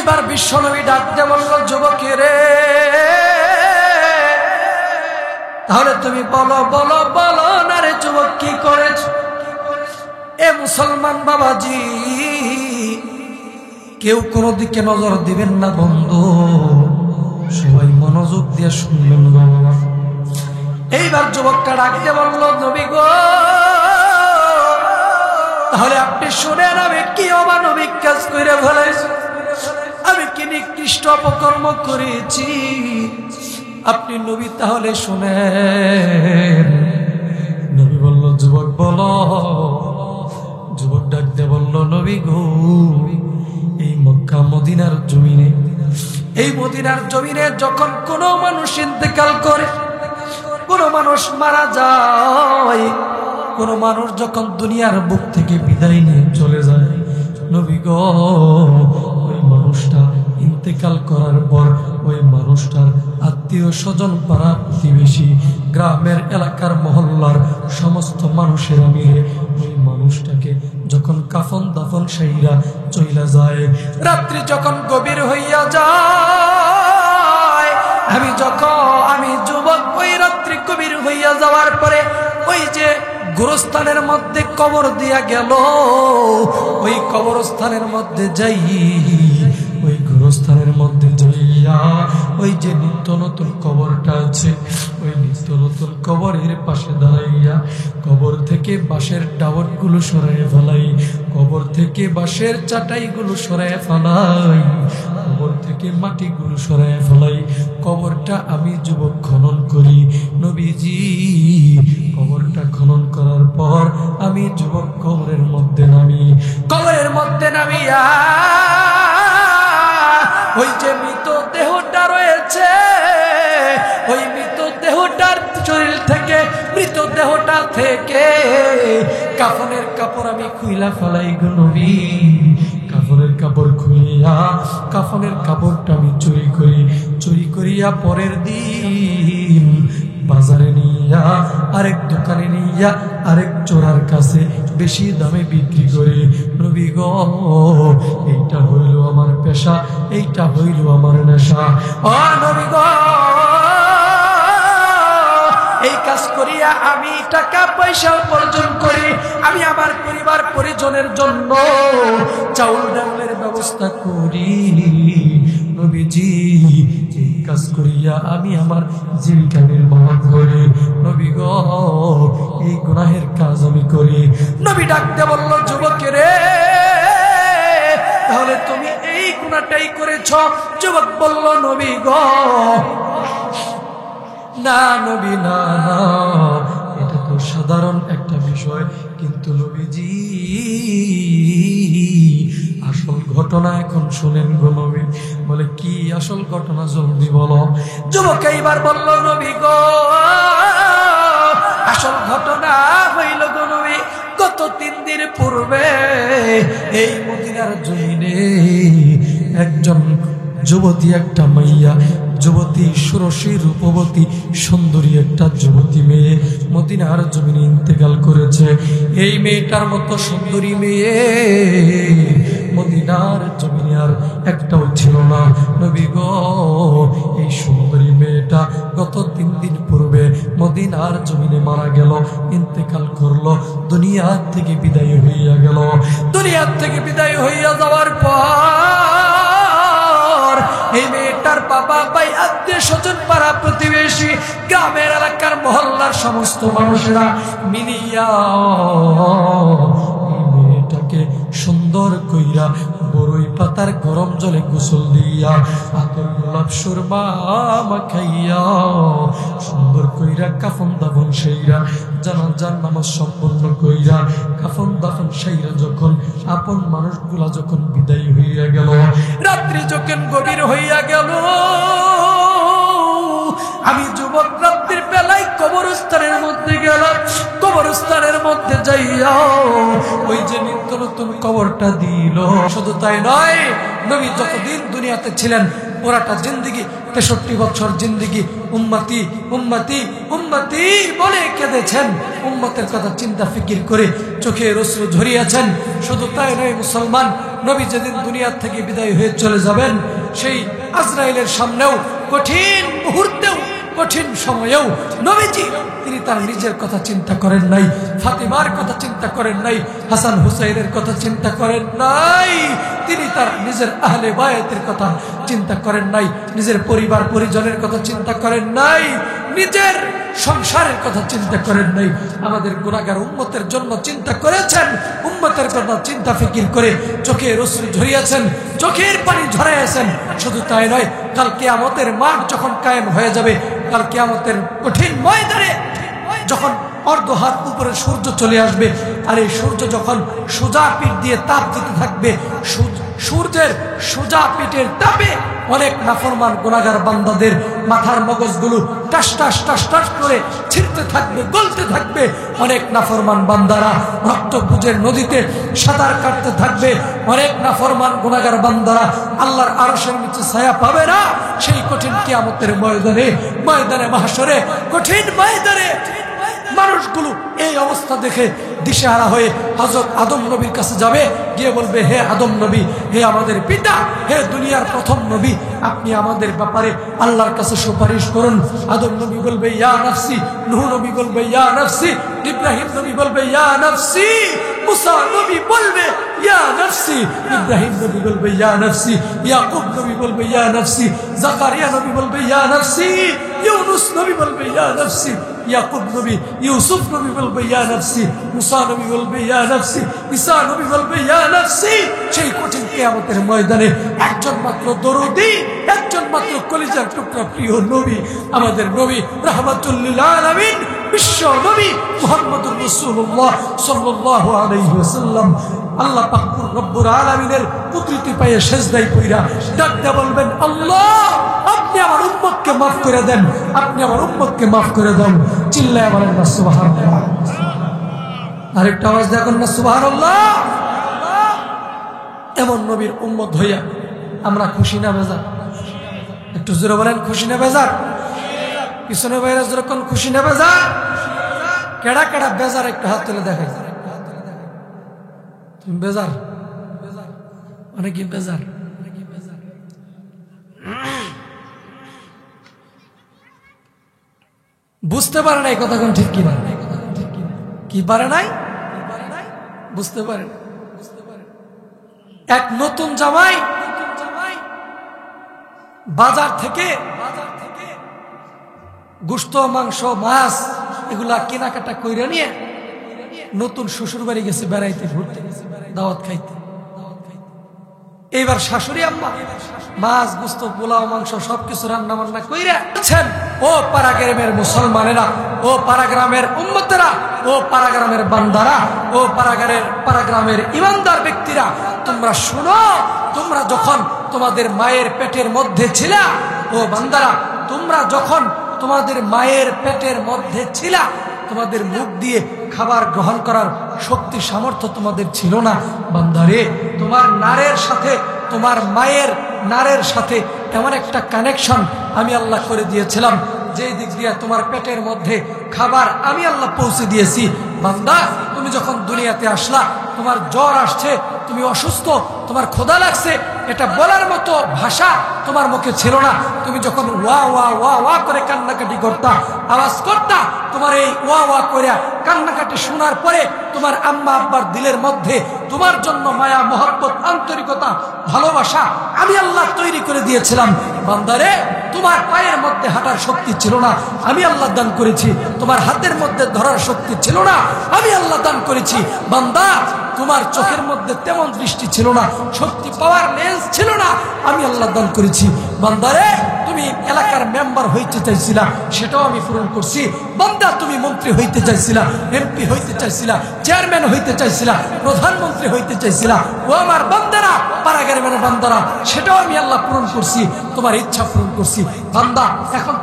এইবার বিশ্বনবী ডাক দিয়ে বলল, যুবকেরে, তাহলে তুমি বলো বলো বলো না রে যুবক, কি করেছ? এ মুসলমান বাবাজি, কেউ কোনো দিকে নজর দিবেন না বন্ধু, সবাই মনোযোগ দিয়ে শুনবেন বাবা। এইবার যুবকটা ডাক দিয়ে বলল, নবী গো, তাহলে আপনি শুনেন আমি কি অমানবিক কাজ করে ফেলেছি, আমি কি নিকৃষ্ট অপকর্ম করেছি, আপনি নবী তাহলে শুনেন। নবী বলল, যুবক বলো। যুবক ডাক দিয়ে বলল, নবী গো, এই মক্কা মদিনার জমিনে, এই মদিনার জমিনে যখন কোনো মানুষ ইন্তেকাল করে, কোনো মানুষ মারা যায়, কোনো মানুষ যখন দুনিয়ার বুক থেকে বিদায় নিয়ে চলে যায়, নবী গো, ওই মানুষটা ইন্তেকাল করার পর ওই মানুষটার আত্মীয় স্বজন, পাড়া প্রতিবেশী, গ্রামের এলাকার মহল্লার সমস্ত মানুষেরা মিলে ওই মানুষটাকে যখন কাফন দাফন সাইরা চইলা যায়, রাত্রি যখন গভীর হইয়া যায়, আমি যুবক ওই রাত্রি গভীর হইয়া যাওয়ার পরে ওই যে গোরস্থানের মধ্যে কবর দিয়া গেল, ওই কবরস্থানের মধ্যে যাই, ওই গোরস্থানের মধ্যে যাইয়া ওই যে নিত্য নতুন কবরটা আছে, ওই নিত্য নতুন কবরের পাশে দাঁড়াইয়া কবর থেকে বাঁশের টাওয়ারগুলো সরাইয়া ফেলাই, কবর থেকে বাঁশের চাটাইগুলো সরাইয়া ফেলাই, কবর থেকে মাটিগুলো সরাইয়া ফেলাই, কবরটা আমি যুবক খনন করি। নবীজি, কবরটা খনন করার পর আমি যুবক কবরের মধ্যে নামিয়া ওই যে মৃত দেহটা রয়েছে, ওই মৃত দেহটার শরীর থেকে, মৃত দেহটা থেকে কাফনের কাপড় আমি খুইলা ফেলাই গো নবী। কাফনের কাপড় খুলিয়া কাফনের কাপড়টা আমি চুরি করিয়া পরের দিন বাজারে নিয়া, আরেক দোকানে নিয়া, আরেক চোরার কাছে বেশি দামে বিক্রি করে। নবী গো, এইটা হইল আমার পেশা, এইটা হইল আমার নেশা। ও নবী গো, এই কাজ করিয়া আমি টাকা পয়সা উপার্জন করি, আমি আমার পরিবার পরিজনের জন্য চাউল ডালের ব্যবস্থা করি। নবীজি, এই কাজ করিয়া আমি আমার জীবিকা নির্বাহ করি। নবী গো, এই গুনাহের কাজ আমি করি। নবী ডাকতে বলল, যুবকেরে, তাহলে তুমি এই গুনাহটাই করেছ? যুবক বলল, নবী গো, না নবী, না, এটা তো সাধারণ একটা বিষয়, কিন্তু নবীজি, আসল ঘটনা এখন শুনেন গো নবী। বলে, কি আসল ঘটনা, জলদি বলো। যুবক এইবার বলল, নবী গো, আসল ঘটনা হইল গো নবী, গত 3 দিন পূর্বে এই মদিনার জমিনে একজন যুবতী, একটা মাইয়া, যুবতী, ষোড়শী, রূপবতী, সুন্দরী একটা যুবতী মেয়ে মদিনার জমিনে ইন্তেকাল করেছে। এই মেয়েটার মতো সুন্দরী মেয়ে মদিনার জমিনে আর একটাও ছিল না। নবী গো, এই সুন্দরী মেয়েটা গত 3 দিন পূর্বে মদিনার জমিনে মারা গেল, ইন্তেকাল করলো, দুনিয়া থেকে বিদায় হইয়া গেল। দুনিয়া থেকে বিদায় হইয়া যাওয়ার পর এই মেয়েটার বাবা, ভাই, আত্মীয় স্বজন, পাড়া প্রতিবেশী, গ্রামের এলাকার মহল্লার সমস্ত মানুষেরা মিলিয়া এই মেয়েটাকে সুন্দর কইরা বড়ই পাতার গরম জলে গোসল দিয়া, আতর গোলাপ সুরমা মাখাইয়া, সুন্দর কইরা কাফন দাফন সেইরা, জানাজার নামাজ সম্পন্ন কইরা, কাফন দাফন সেইরা যখন আপন মানুষগুলা যখন বিদায় হইয়া গেল, রাত্রি যখন গভীর হইয়া গেল, আমি যুবক রাত্রির বেলায় কবরস্থানের মধ্যে গেলাম। কবরস্থানের মধ্যে যাইয়া ওই যে নিত্য নতুন কবরটা দিল। শুধু তাই নয়, নবী যতদিন দুনিয়াতে ছিলেন পুরাটা জিন্দেগি 63 বছর জিন্দেগি উম্মতি উম্মতি উম্মতি বলে কেঁদেছেন, উম্মতের কথা চিন্তা ফিকির করে চোখে অশ্রু ঝরিয়েছেন। শুধু তাই নয় মুসলমান, নবী যেদিন দুনিয়ার থেকে বিদায় হয়ে চলে যাবেন, সেই আজরাইলের সামনেও কঠিন মুহূর্তেও কঠিন সময়েও নবীজি তিনি তার নিজের কথা চিন্তা করেন নাই, ফাতিমার কথা চিন্তা করেন নাই, হাসান হুসাইনের কথা চিন্তা করেন নাই, তিনি তার নিজের আহলে বায়াতের কথা চিন্তা করেন নাই, নিজের পরিবার পরিজনের কথা চিন্তা করেন নাই, নিজের সংসারের কথা চিন্তা করেন নাই। আমাদের গুনাহগার উম্মতের জন্য চিন্তা করেছেন, উম্মতের কথা চিন্তা ফিকির করে চোখের অশ্রু ঝরিয়েছেন, চোখের পানি ঝরাইয়াছেন। শুধু তাই নয়, কাল কিয়ামতের মাঠ যখন কায়েম হয়ে যাবে, কাল কিয়ামতের কঠিন ময়দানে যখন অর্ধহাত উপরে সূর্য চলে আসবে, আর এই সূর্য যখন সোজা পিঠ দিয়ে তাপ দিতে থাকবে, সূর্যের সোজা পিঠের তাপে অনেক নাফরমান গুনাহগার বান্দাদের মাথার মগজগুলো টাস টাস টাস টাস করে ছিঁড়তে থাকবে, গলতে থাকবে। অনেক নাফরমান বান্দারা রক্তপুঞ্জের নদীতে সাঁতার কাটতে থাকবে। অনেক নাফরমান গুনাহগার বান্দারা আল্লাহর আরশের নিচে ছায়া পাবে না। সেই কঠিন কিয়ামতের ময়দানে, ময়দানে মাহশরে, কঠিন ময়দানে মানুষগুলো এই অবস্থা দেখে দিশেহারা হয়ে হযরত আদম নবীর কাছে যাবে, গিয়ে বলবে, হে আদম নবী, হে আমাদের পিতা, হে দুনিয়ার প্রথম নবী, আপনি আমাদের ব্যাপারে আল্লাহর কাছে সুপারিশ করুন। আদম নবী বলবে, ইয়া নফসি। নূহ নবী বলবে, ইয়া নফসি। ইব্রাহিম নবী বলবে, ইয়া নফসি। মুসা নবী বলবে, ইয়া নফসি। ইব্রাহিম নবী বলবে, ইয়া নফসি। ইয়াকুব নবী বলবে, ইয়া নফসি। জাকারিয়া নবী বলবে, ইয়া নফসি। ইউনুস নবী বলবে, ইয়া নফসি। ইয়াকুব নবী, ইউসুফ নবী বলবে, ইয়া নফসি। মুসা নবী বলবে, ইয়া নফসি। ঈসা নবী বলবে, ইয়া নফসি। সেই কঠিন কিয়ামতের ময়দানে একজন মাত্র দরদী, একজন মাত্র কলিজার টুকরা প্রিয় নবী, আমাদের নবী রাহমাতুল লিল আলামিন, বিশ্ব নবী মুহাম্মদুর রাসূলুল্লাহ সাল্লাল্লাহু আলাইহি ওয়াসাল্লাম আল্লাহ পাক রব্বুল আলামিনের কুদরতি পায়ে সিজদায় পড়া ডাক দিয়ে বলবেন, আল্লাহ আপনি আমার উম্মতকে maaf করে দেন, আপনি আমার উম্মতকে maaf করে দেন। চিল্লায়ে বলেন না সুবহানাল্লাহ। আরেকটা আওয়াজ দেখুন না সুবহানাল্লাহ। এমন নবীর উম্মত হইয়া আমরা খুশি না বেজার? একটু জোরে বলেন, খুশি না বেজার? পিছনে বাইরে জোরে কোন খুশি না বেজার? কেডা কেডা বেজার একটু হাত তুলে দেখাই। তুমি বেজার? অনেকে বেজার। বুঝতে পারে নাই কথা কোন ঠিক কিনা? কি পারে নাই? বুঝতে পারে। এক নতুন জামাই বাজার থেকে গোশত, মাংস, মাছ এগুলা কেনাকাটা কইরা নিয়ে নতুন শ্বশুর বাড়ি গেছে বেড়াইতে, ঘুরতে, দাওয়াত খাইতে। এইবার শাশুড়ি আম্মা মাছ, গোশত, পোলাও, মাংস সবকিছু রান্না বান্না কইরা আছেন। ও পাড়াগ্রামের মুসলমানেরা, ও পাড়াগ্রামের উম্মতেরা, ও পাড়াগ্রামের বান্দারা, ও পাড়াগ্রামের ইমানদার ব্যক্তিরা, তোমরা শুনো, তোমরা যখন তোমাদের মায়ের পেটের মধ্যে ছিলা, ও বান্দারা, তোমরা যখন তোমাদের মায়ের পেটের মধ্যে ছিলা, তোমাদের মুখ দিয়ে খাবার গ্রহণ করার শক্তি সামর্থ্য তোমাদের ছিল না। বান্দারে, তোমার নারের সাথে, তোমার মায়ের নারের সাথে এমন একটা কানেকশন আমি আল্লাহ করে দিয়েছিলাম, যেই দিক দিয়ে তোমার পেটের মধ্যে খাবার আমি আল্লাহ পৌঁছে দিয়েছি। বান্দা, তুমি যখন দুনিয়াতে আসলা, তোমার জ্বর আসছে, তুমি অসুস্থ, তোমার ক্ষুধা লাগছে, এটা বলার মতো ভাষা তোমার মুখে ছিল না। তুমি যখন ওয়া ওয়া ওয়া ওয়া করে কান্নাকাটি করতা, আওয়াজ করতা, তোমার এই ওয়া ওয়া করে কান্নাকাটি শোনার পরে তোমার আম্মা আব্বার দিলের মধ্যে তোমার জন্য মায়া, মহব্বত, আন্তরিকতা, ভালোবাসা আমি আল্লাহ তৈরি করে দিয়েছিলাম। বান্দারে, তোমার পায়ের মধ্যে হাঁটার শক্তি ছিল না, আমি আল্লাহ দান করেছি। তোমার হাতের মধ্যে ধরার শক্তি ছিল না, আমি আল্লাহ দান করেছি। বান্দা, তোমার চোখের মধ্যে তেমন দৃষ্টি ছিল না, শক্তি পাওয়ার লেন্স ছিল না, আমি আল্লাহ দান করেছি। বান্দারে, তুমি এলাকার মেম্বার হইতে চাইছিলা, সেটাও আমি পূরণ করছি। বান্দা, তুমি মন্ত্রী হইতে চাইছিলা, এমপি হইতে চাইছিলা, চেয়ারম্যান হইতে চাইছিলা, প্রধানমন্ত্রী হইতে চাইছিলা, ও আমার বান্দারা, পাড়াগ্রামের বান্দারা, সেটাও আমি আল্লাহ পূরণ করছি, তোমার ইচ্ছা পূরণ করছি। বান্দা, এখন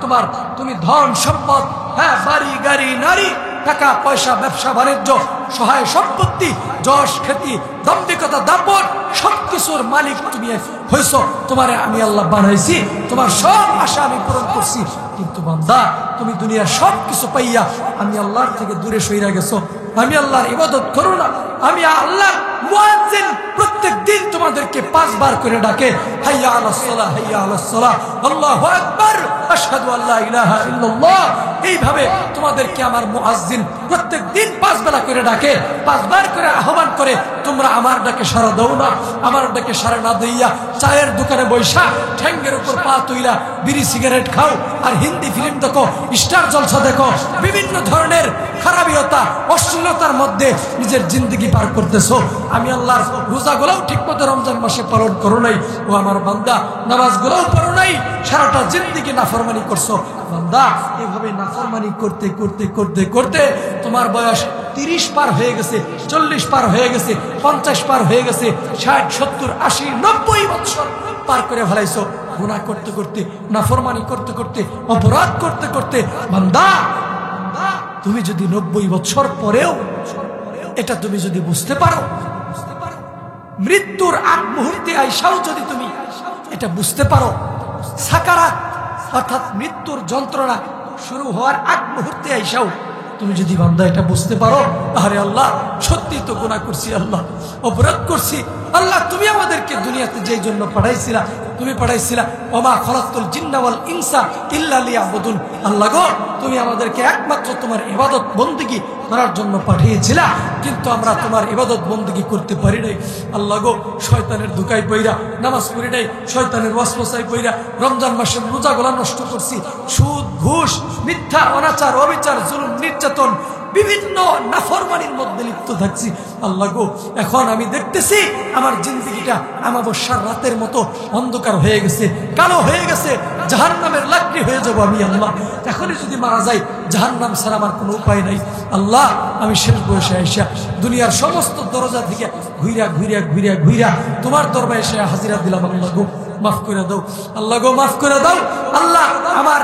তুমি ধন সম্পদ, হ্যাঁ, বাড়ি গাড়ি নারী, টাকা পয়সা, ব্যবসা বাণিজ্য, সহায় সম্পত্তি, যশ খ্যাতি, দাম্ভিকতা, দাপট, সবকিছুর মালিক তুমি হইছ। তোমারে আমি আল্লাহ বানাইছি, তোমার সব আশা আমি পূরণ করছি। কিন্তু বান্দা, তুমি দুনিয়ার সব কিছু পাইয়া আমি আল্লাহর থেকে দূরে সইরা গেছো। আমি আল্লাহর ইবাদত করো না। আমি আল্লাহর মুয়াজ্জিন প্রত্যেক দিন তোমাদেরকে 5 বার করে ডাকে, হাইয়া আলাস সালাহ, হাইয়া আলাস সালাহ, আল্লাহু আকবার, আশহাদু আল্লা ইলাহা ইল্লাল্লাহ। এইভাবে তোমাদেরকে আমার মুয়াজ্জিন প্রত্যেক দিন 5 বেলা করে ডাকে, 5 বার করে আহ্বান করে। তোমরা আমার ডাকে সাড়া দাও না। আমার ডাকে সাড়া না দিয়া চায়ের দোকানে বৈশা ঠ্যাঙ্গের উপর পা তুইলা বিড়ি সিগারেট খাও, আর হিন্দি ফিল্ম দেখো, স্টার জলসা দেখো, বিভিন্ন ধরনের খারাপিয়তা, অশ্লীলতার মধ্যে নিজের জিন্দগি পার করতেছো। আমি আল্লাহর রোজাগুলোও ঠিক মতো রমজান মাসে পালন করো নাই। ও আমার বান্দা, নামাজগুলোও পড়ো নাই, সারাটা জিন্দগি নাফরমানি করছো। বান্দা, এভাবে নাফরমানি করতে করতে করতে করতে তোমার বয়স 30 পার হয়ে গেছে, 40 পার হয়ে গেছে, 50 পার হয়ে গেছে, 60, 70, 80, 90 বছর পার করে ফেলাইছো। গুনাহ করতে করতে, নাফরমানি করতে করতে, অপরাধ করতে করতে। বান্দা, তুমি যদি 90 বছর পরেও এটা তুমি যদি বুঝতে পারো, মৃত্যুর আগ মুহূর্তে আইসাও যদি তুমি এটা বুঝতে পারো, সাকারাত অর্থাৎ মৃত্যুর যন্ত্রণা শুরু হওয়ার আগ মুহূর্তে আইসাও তুমি যদি বান্দা এটা বুঝতে পারো, আরে আল্লাহ সত্যি তো গুনাহ করছি, আল্লাহ অপরাধ করছি, আল্লাহ তুমি আমাদেরকে দুনিয়াতে যেই জন্য পাঠাইছিলা, তুমি পাঠাইছিলা ওমা খলাকতুল জিন্না ওয়াল ইনসা ইল্লা লিয়াবুদুন। আল্লাহ গো, তুমি আমাদেরকে একমাত্র তোমার ইবাদত বন্দেগী করার জন্য পাঠিয়েছিলা, কিন্তু আমরা তোমার ইবাদত বন্দেগী করতে পারি নাই। আল্লাহ গো, শয়তানের ধোঁকায় পইরা নামাজ পড়ি নাই, শয়তানের ওয়াসওয়াসায় পইরা রমজান মাসের রোজাগুলা নষ্ট করছি, সুদ, ঘুষ, মিথ্যা, অনাচার, অবিচার, জুলুম, নির্যাতন, বিভিন্ন নাফরমানির মধ্যে লিপ্ত থাকছি। আল্লাহ গো, এখন আমি দেখতেছি আমার জিন্দগিটা আমাবস্যার রাতের মতো অন্ধকার হয়ে গেছে, কালো হয়ে গেছে, জাহান্নামের লাকড়ি হয়ে যাব আমি। আল্লাহ, এখনই যদি মারা যাই, জাহান্নাম ছাড়া আমার কোনো উপায় নাই। আল্লাহ, আমি শেষ বয়সে আইসা দুনিয়ার সমস্ত দরজা থেকে ঘুইরা ঘুইরা ঘুইরা ঘুইরা তোমার দরবারে এসে হাজিরা দিলাম। আল্লাহ গো, মাফ করে দাও। আল্লাহ গো, মাফ করে দাও। আল্লাহ, আমার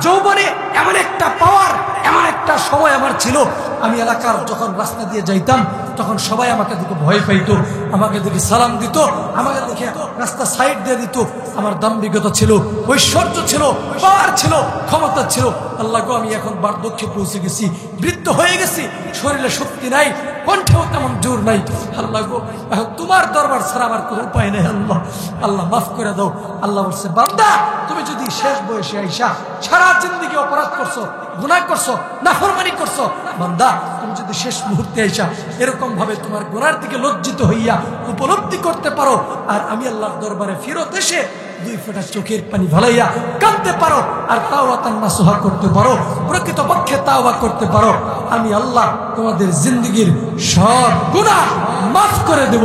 যৌবনে এমন একটা পাওয়ার, এমন একটা সময় আমার ছিল, আমি এলাকার যখন রাস্তা দিয়ে যাইতাম তখন সবাই আমাকে দেখে ভয় পাইতো, আমাকে দেখে সালাম দিত, আমাকে দেখে রাস্তা সাইড দিয়ে দিত। আমার দাম্ভিকতা ছিল, ঐশ্বর্য ছিল, পাওয়ার ছিল, ক্ষমতা ছিল। আল্লাহ গো, আমি এখন বার্ধক্যে পৌঁছে গেছি, বৃদ্ধ হয়ে গেছি, শরীরে শক্তি নাই, কণ্ঠেও তেমন জোর নাই। আল্লাহ গো, এখন তোমার দরবার ছাড়া আমার কোনো উপায় নেই। আল্লাহ, আল্লাহ মাফ করে দাও। আল্লাহ বলছে, বান্দা, তুমি যদি শেষ বয়সে আইসা সারা জিন্দগি অপরাধ করছো, গুনাহ করছো, নাফরমানি করছো, বান্দা, তুমি যদি শেষ মুহূর্তে আইসা এরকম ভাবে তোমার গুনার দিকে লজ্জিত হইয়া উপলব্ধি করতে পারো, আর আমি আল্লাহর দরবারে ফেরত এসে 2 ফোঁটা চোখের পানি ভালাইয়া কাঁদতে পারো, আর তাওবা নাসুহা করতে পারো, প্রকৃতপক্ষে তাওবা করতে পারো, আমি আল্লাহ তোমাদের জিন্দগির সব গুনাহ মাফ করে দেব।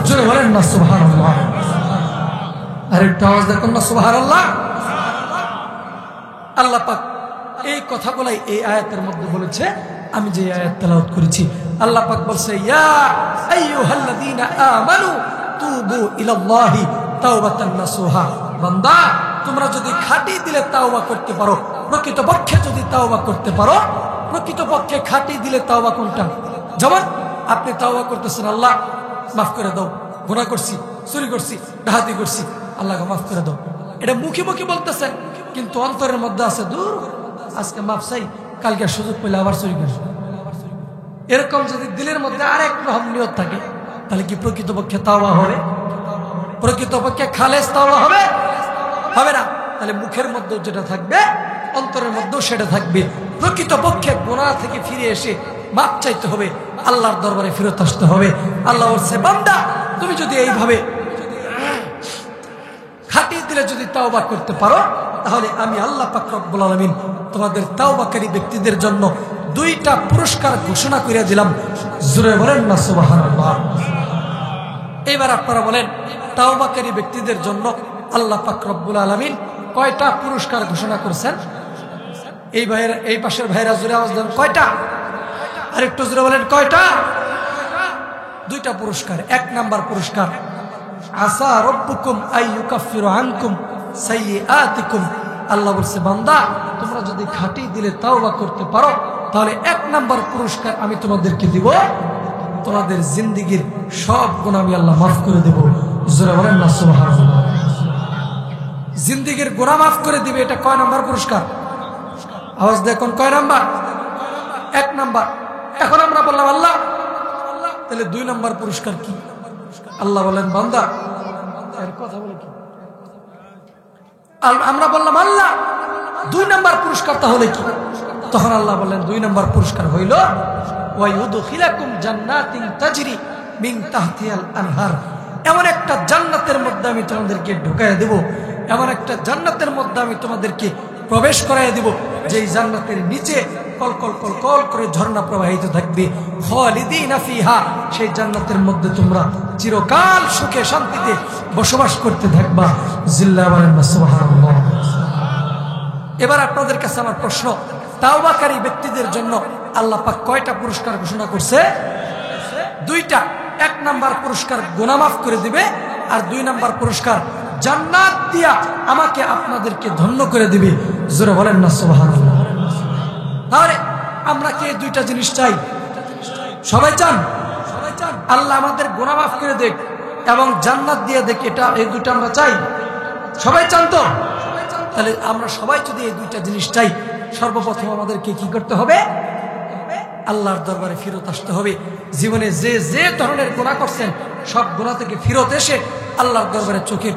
জোরে বলেন না সুবহানাল্লাহ। আর একটু আওয়াজ দেখুন না সুবহানাল্লাহ। আল্লাহ পাক এই কথাগুলাই এই আয়াতের মধ্যে বলেছে। আমি যে আয়াত তেলাওয়াত করেছি, আল্লাহ পাক বলছে, ইয়া আইয়ুহাল্লাযীনা আমানু তুবু ইলাল্লাহি তাওবাতান নাসুহা। বান্দা, তোমরা যদি খাঁটি দিলে তাওবা করতে পারো, প্রকৃতপক্ষে যদি তাওবা করতে পারো, প্রকৃতপক্ষে খাঁটি দিলে তাওবা কোনটা? যেমন আপনি তাওবা করতেছেন, আল্লাহ মাফ করে দাও, গুনাহ করছি, চুরি করছি, ডাকাতি করছি, আল্লাহ মাফ করে দাও। এটা মুখে মুখে বলতেছেন, কিন্তু অন্তরের মধ্যে আছে, দূর আজকে মাফ চাই, কালকে সুযোগ পেলে আবার চুরি করব। এরকম যদি দিলের মধ্যে আরেক রকম নিয়ত থাকে, তাহলে কি প্রকৃতপক্ষে তাওবা হবে? প্রকৃতপক্ষে খালেস তাওবা হবে? হবে না। তাহলে মুখের মধ্যে যেটা থাকবে, অন্তরের মধ্যেও সেটা থাকবে। প্রকৃতপক্ষে গুনাহ থেকে ফিরে এসে মাপ চাইতে হবে, আল্লাহর দরবারে ফেরত আসতে হবে। আল্লাহ বলছে, বান্দা, তুমি যদি এইভাবে খাটিয়ে দিলে যদি তাওবা করতে পারো, তাহলে আমি আল্লাহ পাক রব্বুল আলামিন তোমাদের তাওবাকারী ব্যক্তিদের জন্য 2টা পুরস্কার ঘোষণা করে দিলাম। জোরে বলেন না সুবহানাল্লাহ। এবার আপনারা বলেন, তাওবাকারী ব্যক্তিদের জন্য আল্লাহ পাক রব্বুল আলামিন কয়টা পুরস্কার ঘোষণা করেছেন? এই ভাইয়ের, এই পাশের ভাইরা জোরে আওয়াজ দেন, কয়টা? আর একটু জোরে বলেন, কয়টা? 2টা পুরস্কার। 1 নাম্বার পুরস্কার, আসা রব্বুকুম আইয়ুকাফিরু আনকুম সাইয়্যাতিকুম। আল্লাহ বলছে, বান্দা, তোমরা যদি খাঁটি দিলে তাওবা করতে পারো, তাহলে 1 নাম্বার পুরস্কার আমি তোমাদেরকে দিব, তোমাদের জিন্দেগীর সব গুনাহ আমি আল্লাহ মাফ করে দেব। জোরে বলেন না সুবহানাল্লাহ। জিন্দেগীর গুনাহ মাফ করে দিবে, এটা কয় নাম্বার পুরস্কার? আওয়াজ দেখুন, কয় নাম্বার? 1 নাম্বার। এখন আমরা বললাম আল্লাহ, তাহলে 2 নাম্বার পুরস্কার কি? আল্লাহ বলেন বান্দা এর কথা বলে কি? আমরা বললাম আল্লাহ 2 নাম্বার পুরস্কার তাহলে কি? তখন আল্লাহ বলেন 2 নাম্বার পুরস্কার হইল ওয়ায়ুদখিলাকুম জান্নাতিন তাজরি মিন তাহতিহাল আনহার। এমন একটা জান্নাতের মধ্যে আমি তোমাদেরকে ঢুকাইয়া দেব, এমন একটা জান্নাতের মধ্যে আমি তোমাদেরকে প্রবেশ করাইয়া দেব, যেই জান্নাতের নিচে কল কল কল কল করে ঝর্ণা প্রবাহিত থাকবে। খালিদিনা ফিহা, সেই জান্নাতের মধ্যে তোমরা চিরকাল সুখে শান্তিতে বসবাস করতে থাকবা। জিল্লা বলেন না সুবহানাল্লাহ। এবার আপনাদের কাছে আমার প্রশ্ন, তাওবাকারী ব্যক্তিদের জন্য আল্লাহ পাক কয়টা পুরস্কার ঘোষণা করছে? 2টা। 1 নাম্বার পুরস্কার গুনাহ মাফ করে দিবে, আর 2 নাম্বার পুরস্কার জান্নাত দিয়া আমাকে আপনাদেরকে ধন্য করে দিবে। জোরে বলেন না সুবহানাল্লাহ। তাহলে আমরা কি এই 2টা জিনিস চাই? সবাই চান? আল্লাহ আমাদের গুনাহ মাফ করে দেখ এবং জান্নাত দিয়ে দেখ, এটা এই 2টা আমরা চাই? সবাই চান তো? তাহলে আমরা সবাই যদি এই 2টা জিনিস চাই, সর্বপ্রথম আমাদেরকে কি করতে হবে? আল্লাহর দরবারে ফিরত আসতে হবে। জীবনে যে যে ধরনের গুনাহ করছেন সব গুনাহ থেকে ফিরত এসে আল্লাহর দরবারে চোখের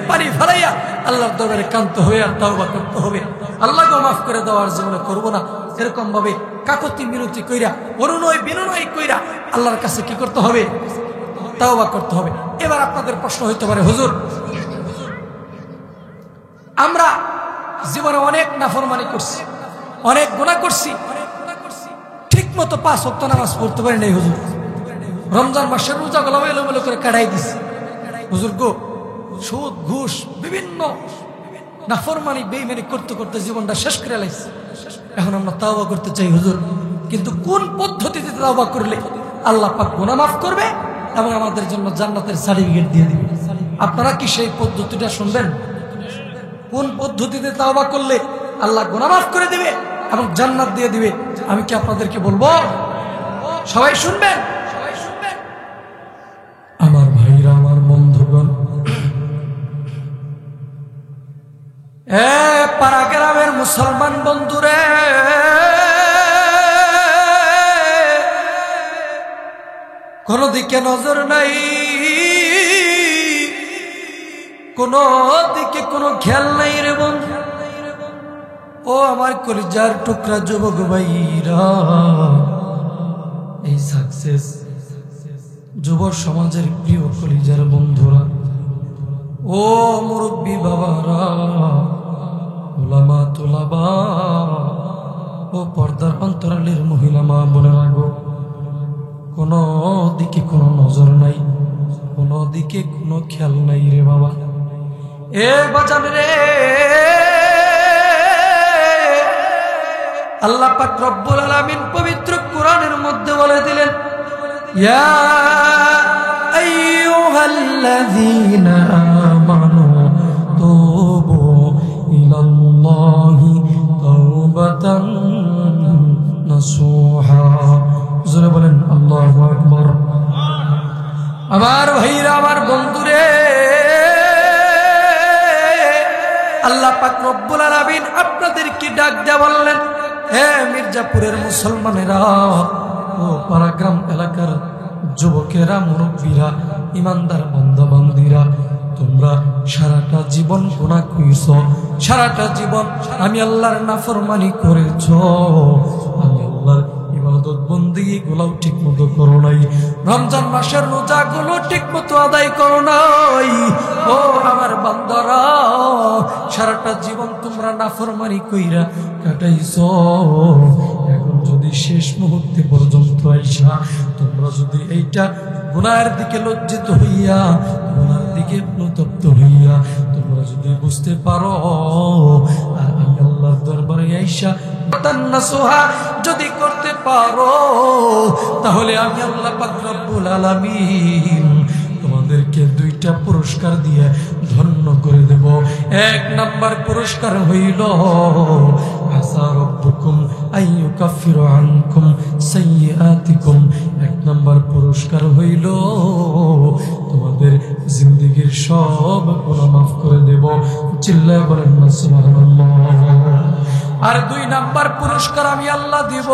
পানি ফেলাইয়া আল্লাহর দরবারে কান্ত হয়ে আর তাওবা করতে হবে। আল্লাহকে মাফ করে দেওয়ার জীবনে করবো না, এরকম ভাবে কাকতি মিনতি কইরা অনুনয় বিনয় কইরা আল্লাহর কাছে কি করতে হবে? তাওবা করতে হবে। এবার আপনাদের প্রশ্ন হইতে পারে, হুজুর আমরা জীবনে অনেক নাফরমানি করছি, অনেক গুনাহ করছি, ঠিক মতো 5 ওয়াক্ত নামাজ পড়তে পারি নাই হুজুর, রমজান মাসের রোজা গুলো এলোমেলো করে কাটাই দিছি হুজুর গো, সুদ ঘুষ বিভিন্ন নাফরমানি বেঈমানি করতে করতে জীবনটা শেষ করে লাইছি। এখন আমরা তাওবা করতে চাই হুজুর, কিন্তু কোন পদ্ধতিতে তাওবা করলে আল্লাহ পাক গুনাহ মাফ করবে এবং আমাদের জন্য জান্নাতের সার্টিফিকেট দিয়ে দিবে? আপনারা কি সেই পদ্ধতিটা শুনবেন? কোন পদ্ধতিতে তাওবা করলে আল্লাহ গুনাহ মাফ করে দিবে এবং জান্নাত দিয়ে দিবে? আমি কি আপনাদেরকে বলবো? সবাই শুনবেন? আমার ভাইরা, আমার বন্ধুগণ, পাড়া গ্রামের মুসলমান বন্ধুরে, কোন দিকে নজর নাই, কোন দিকে কোনো খেয়াল নাই রে বন্ধু। ও আমার কলিজার টুকরা যুবক ভাইরা, এই সাকসেস যুব সমাজের প্রিয় কলিজার বন্ধুরা, ও মুরব্বী বাবারা, উলামা তুলাবা, ও পর্দার অন্তরালের মহিলা মা বোনেরা গো, কোন দিকে কোনো নজর নাই, কোন দিকে কোনো খেয়াল নাই রে বাবা। এ বাজান রে, আল্লাহ পাক রব্বুল আলামিন পবিত্র কোরআনের মধ্যে বলে দিলেন, ইয়া আইয়ুহাল্লাযীনা আমানু তুবু ইলাল্লাহি তাওবাতান নাসুহা। জোরে বলেন আল্লাহু আকবার। আমার ভাইরা, আমার বন্ধুরে, আল্লাহ পাক রব্বুল আলামিন আপনাদেরকে ডাক দেয়া বললেন, হে মির্জাপুরের মুসলমানেরা, ও পাড়াগ্রাম এলাকার যুবকেরা, মুরব্বীরা, ইমানদার বান্দা বান্দীরা, তোমরা সারাটা জীবন গুনাহ কইছো, সারাটা জীবন আমি আল্লাহর নাফরমানি করেছো, আমি আল্লাহর ইবাদত বন্দেগী গুলাও ঠিক মতো করো নাই, রমজান মাসের রোজা গুলো ঠিক মতো আদায় করো নাই। ও আমার বান্দারা, সারাটা জীবন তোমরা নাফরমানি কইরা কাটাইছো, এখন যদি শেষ মুহূর্তে পর্যন্ত আইসা তোমরা যদি এইটা গুনাহের দিকে লজ্জিত হইয়া, গুনাহের দিকে অনুতপ্ত হইয়া তোমরা যদি বুঝতে পারো আর আমি আল্লাহর দরবারে আইসা তান্নাসুহা যদি করতে পারো, তাহলে আমি আল্লাহ পাক রব্বুল আলামিন তোমাদেরকে 2টা পুরস্কার দিয়ে ধন্য করে দেব। 1 নাম্বার পুরস্কার হইল আসা রব্বুকুম আইয়ুকাফিরু আনকুম সাইয়্যাতিকুম। 1 নাম্বার পুরস্কার হইল তোমাদের জিন্দেগীর সব গুনাহ মাফ করে দেব। চিল্লায় বলেন না সুবহানাল্লাহ। আর 2 নাম্বার পুরস্কার আমি আল্লাহ দিব।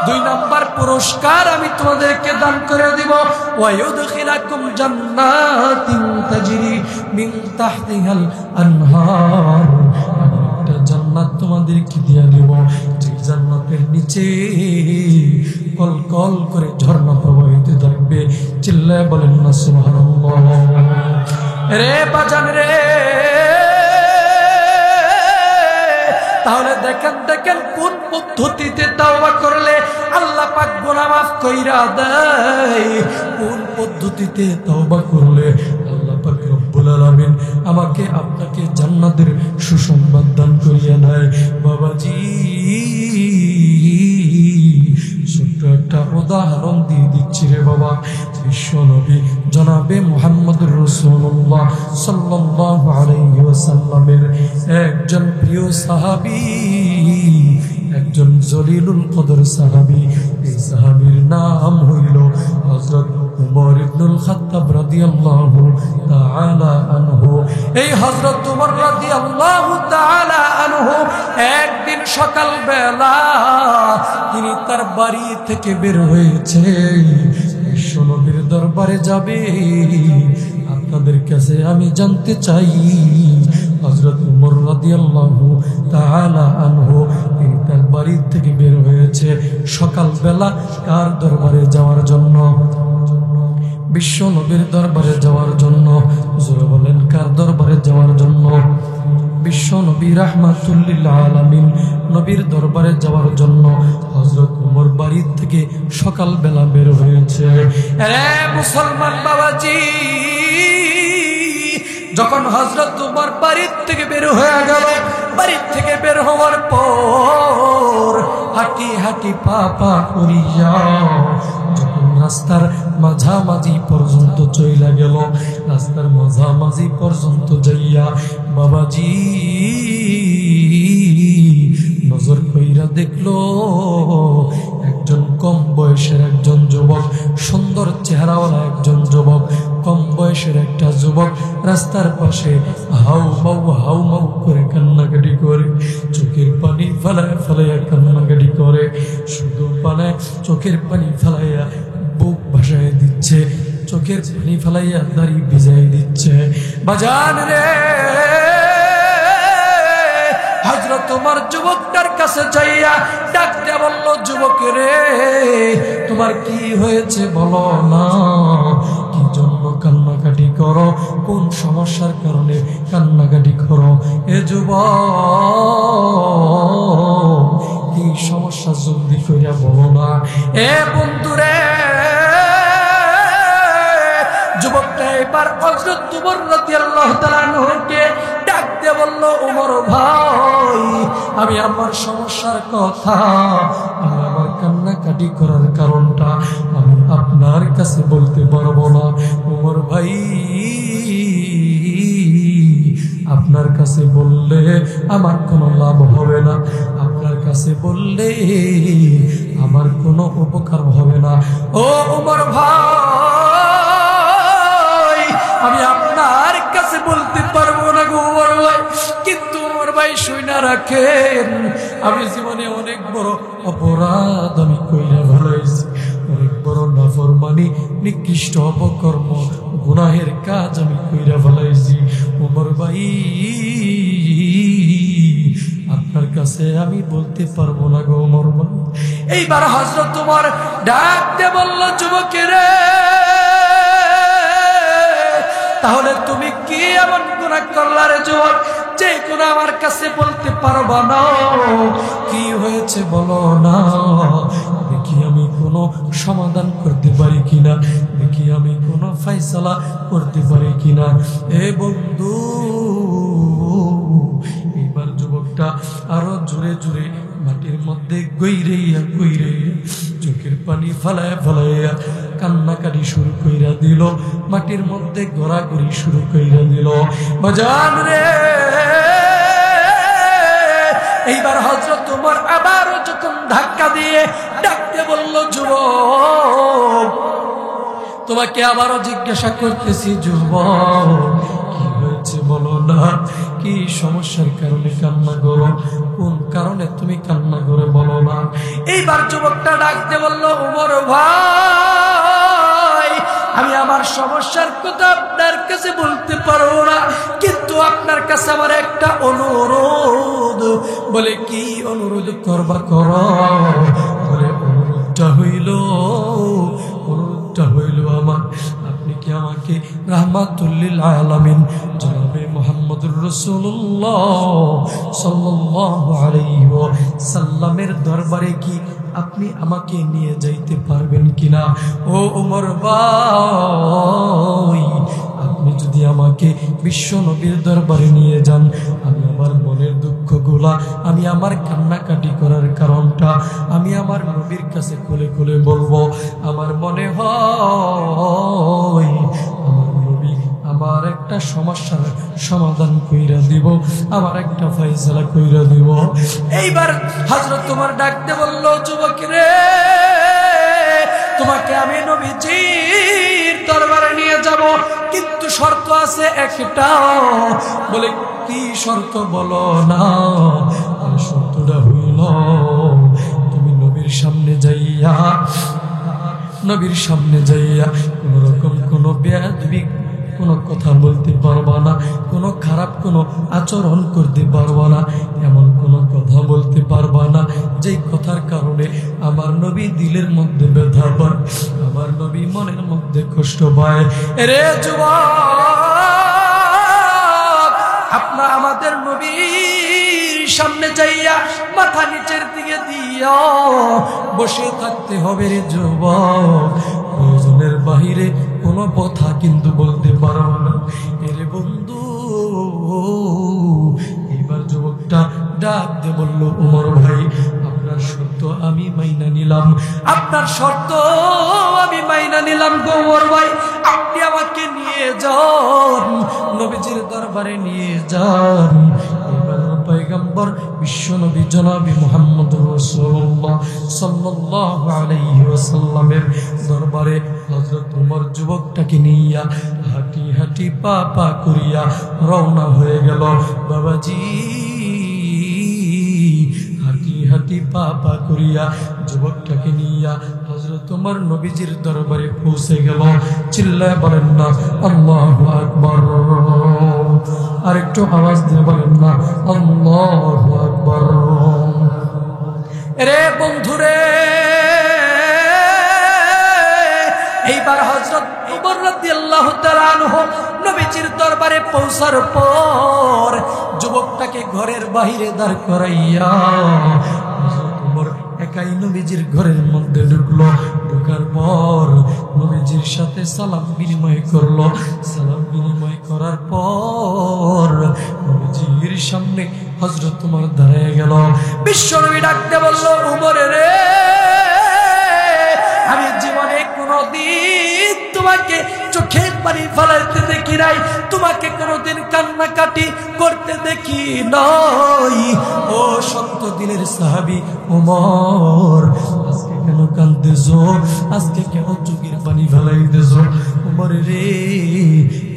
2 নাম্বার পুরস্কার আমি তোমাদেরকে দান করে দিব। ওয়ায়ুদখিলাকুম জান্নাতিন তাজরি মিন তাহতিহাল আনহার। একটা জান্নাত তোমাদেরকে দিয়ে দেব, যে জান্নাতের নিচে কলকল করে ঝর্ণা প্রবাহিত থাকবে। চিল্লায় বলেন না সুবহানাল্লাহ। রে বাজান রে, তাহলে দেখেন কোন পদ্ধতিতে তাওবা করলে আল্লাহ পাক গুনাহ মাফ কইরা দেয়, কোন পদ্ধতিতে তাওবা করলে আল্লাহ পাক রব্বুল আলামিন আমাকে আপনাকে জান্নাতের সুসংবাদ দান করিয়া দেয়। বাবাজি ছোট্ট একটা উদাহরণ দিয়ে দিচ্ছি রে বাবা। বিশ্ব নবী জনাবে মুহাম্মদুর রাসূলুল্লাহ সাল্লাল্লাহু আলাইহি ওয়াসাল্লামের একজন প্রিয় সাহাবী, একজন জলিলুল কদর সাহাবী। এই সাহাবীর নাম হইল হযরত উমর ইবনুল খাত্তাব রাদিয়াল্লাহু তাআলা আনহু। এই হযরত উমর রাদিয়াল্লাহু তাআলা আনহু একদিন সকাল বেলা তিনি তার বাড়ি থেকে বের হয়েছে, বিশ্বনবীর দরবারে যাবে। আপনাদের কাছে আমি জানতে চাই, হযরত উমর রাদিয়াল্লাহু তাআলা আনহু তিনি তার বাড়ি থেকে বের হয়েছে সকালবেলা কার দরবারে যাওয়ার জন্য? বিশ্ব নবীর দরবারে যাওয়ার জন্য। জোরে বলেন, কার দরবারে যাওয়ার জন্য? বিশ্ব নবী রাহমাতুল লিল আলামিন নবীর দরবারে যাওয়ার জন্য হযরত উমর বাড়ি থেকে সকালবেলা বের হয়েছে। আরে মুসলমান বাবাজি, যখন হযরত উমর বাড়ি থেকে বের হয়ে গেল, বাড়ি থেকে বের হওয়ার পর হাঁটি হাঁটি পা পা করিয়া যখন রাস্তার মাঝামাঝি পর্যন্ত চইলা গেল, রাস্তার মাঝামাঝি পর্যন্ত যাইয়া বাবাজি নজর কইরা দেখলো একজন কম বয়সের একজন যুবক, সুন্দর চেহারাওয়ালা একজন যুবক, কম বয়সের একটা যুবক রাস্তার পাশে হাউ মাউ করে কান্নাকাটি করে, চোখের পানি ফেলায় ফেলাইয়া কান্নাকাটি করে, শুধু চোখের পানি ফেলাইয়া বুক ভাসায় দিচ্ছে, চোখের পানি ফেলাইয়া দাড়ি ভিজাই দিচ্ছে। বাজান রে, হযরত ওমর যুবকটার কাছে যাইয়া ডাক দিয়া বলল, যুবক রে তোমার কি হয়েছে বলো না, কি জন্য কান্নাকাটি করো, কোন সমস্যার কারণে কান্নাকাটি করো? এ যুবক কি সমস্যা জলদি কইরা বলো না। এ বন্ধু রে, যুবকটা এবার হযরত ওমর রাদিয়াল্লাহু তাআলা আনহুকে ডাক দিয়ে বলল, ওমর ভাই আমি আমার সমস্যার কথা, আমি আমার কান্নাকাটি করার কারণটা আমি আপনার কাছে বলতে পারবো না। ওমর ভাই আপনার কাছে বললে আমার কোনো লাভ হবে না, আপনার কাছে বললে আমার কোনো উপকার হবে না। ও ওমর ভাই আমি আপনার কাছে বলতে পারবো না গো ওমর ভাই, কিন্তু ওমর ভাই শুইনা রাখেন, আমি জীবনে অনেক বড় অপরাধ আমি কইরা ফেলাইছি, অনেক বড় নাফরমানি নিকৃষ্ট অপকর্ম গুনাহের কাজ আমি কইরা ফেলাইছি। ওমর ভাই আপনার কাছে আমি বলতে পারবো না গো ওমর ভাই। এইবার হযরত ওমর ডাক দিয়ে বলল, যুবকেরা তাহলে তুমি কি এমন গুনাহ করলা রে যুবক, যে গুনাহ আমার কাছে বলতে পারবা না? কি হয়েছে বলো না, দেখি আমি কোনো সমাধান করতে পারি কিনা, দেখি আমি কোনো ফয়সালা করতে পারি কিনা। এ বন্ধু, এবার যুবকটা আরো জোরে জোরে মাটির মধ্যে গইরাইয়া গইরাইয়া চোখের পানি ফালায়া ফালাইয়া কান্নাকাটি শুরু কইরা দিল, মাটির মধ্যে গড়াগড়ি শুরু কইরা দিল। বাজান রে, এইবার হযরত ওমর আবারও যখন ধাক্কা দিয়ে ডাকতে বলল, যুবক তোমাকে আবারও জিজ্ঞাসা করতেছি, যুবক কি হয়েছে বলো না, কি সমস্যার কারণে কান্না করো, কোন কারণে তুমি কান্না করে বলো না। এইবার যুবকটা ডাকতে বলল, ওমর ভাই আমি আমার সমস্যার কথা আপনার কাছে বলতে পারবো না, কিন্তু আপনার কাছে আমার একটা অনুরোধ। বলে কি অনুরোধ করবা করো। বলে অনুরোধটা হইল আমার, আপনি কি আমাকে রাহমাতুল্লিল আলামিন জনাবে মুহাম্মদুর রাসূলুল্লাহ সাল্লাল্লাহু আলাইহি ওয়াসাল্লামের দরবারে কি আপনি আমাকে নিয়ে যাইতে পারবেন কিনা? ও ওমর ভাই, আপনি যদি আমাকে বিশ্ব নবীর দরবারে নিয়ে যান, আমি আমার মনের দুঃখগুলা, আমি আমার কান্নাকাটি করার কারণটা আমি আমার নবীর কাছে খুলে খুলে বলবো। আমার মনে হয় আমার নবী আমার একটা সমস্যার সমাধান কইরা দিব, আমার একটা ফয়সালা কইরা দিব। এইবার হযরত ওমর ডাকতে বলল, যুবক রে, তোমাকে আমি নবীজির দরবারে নিয়ে যাব, কিন্তু শর্ত আছে একটা। বলে কি শর্ত বলো না। শর্তটা হইল, তুমি নবীর সামনে যাইয়া কোন রকম কোন বেয়াদবি কোনো কথা বলতে পারবা না, কোনো খারাপ কোনো আচরণ করতে পারবা না, এমন কোনো কথা বলতে পারবা না যেই কথার কারণে আমার নবী দিলের মধ্যে ব্যথা পায়, আমার নবী মনের মধ্যে কষ্ট পায়। রে যুবক, আপনার আমাদের নবীর সামনে যাইয়া মাথা নিচের দিকে দিয়া বসে থাকতে হবে রে যুবক, প্রয়োজনের বাহিরে কোনো কথা কিন্তু বলতে পারবো না। এরে বন্ধু, এইবার যুবকটা ডাক দিয়ে বলল, ওমর ভাই আপনার শর্ত আমি মাইনা নিলাম, আপনার শর্ত আমি মাইনা নিলাম গো ওমর ভাই, আপনি আমাকে নিয়ে যান, নবীজির দরবারে নিয়ে যান। এবার পয়গম্বর বিশ্বনবী জনাবে মুহাম্মদুর রাসূলুল্লাহ সাল্লাল্লাহু আলাইহি ওয়াসাল্লামের দরবারে হযরত ওমর যুবকটাকে নিয়া হাঁটি হাঁটি পা পা করিয়া রওনা হয়ে গেল। বাবাজি হাঁটি হাঁটি পা পা করিয়া যুবকটাকে নিয়া হযরত ওমর নবীজির দরবারে পৌঁছে গেল। চিল্লায় বলেন না আল্লাহু আকবার। আরেকটু আওয়াজ দিয়ে বলেন না আল্লাহু আকবার। রে বন্ধুরে, এইবার হযরত ওমর রাদিয়াল্লাহু তাআলা আনহু নবীজির দরবারে পৌঁছার পর যুবকটাকে ঘরের বাহিরে দাঁড় করাইয়া হযরত ওমর একাই নবীজির ঘরের মধ্যে ঢুকলো। ঢোকার পর নবীজির সাথে সালাম বিনিময় করলো। সালাম বিনিময় করার পর নবীজির সামনে হযরত ওমর দাঁড়িয়ে গেল। বিশ্বনবী ডাকতে বলল, ওমর রে, আমি জীবনে কোনদিন তোমাকে চোখের পানি ফেলাইতে দেখি নাই, তোমাকে কোনদিন কান্নাকাটি করতে দেখি নাই। ও সত্য দিনের সাহাবী ওমর, আজকে কেন কাঁদতেছো? আজকে কেন চোখের পানি ফেলাইতেছো? ওমর রে,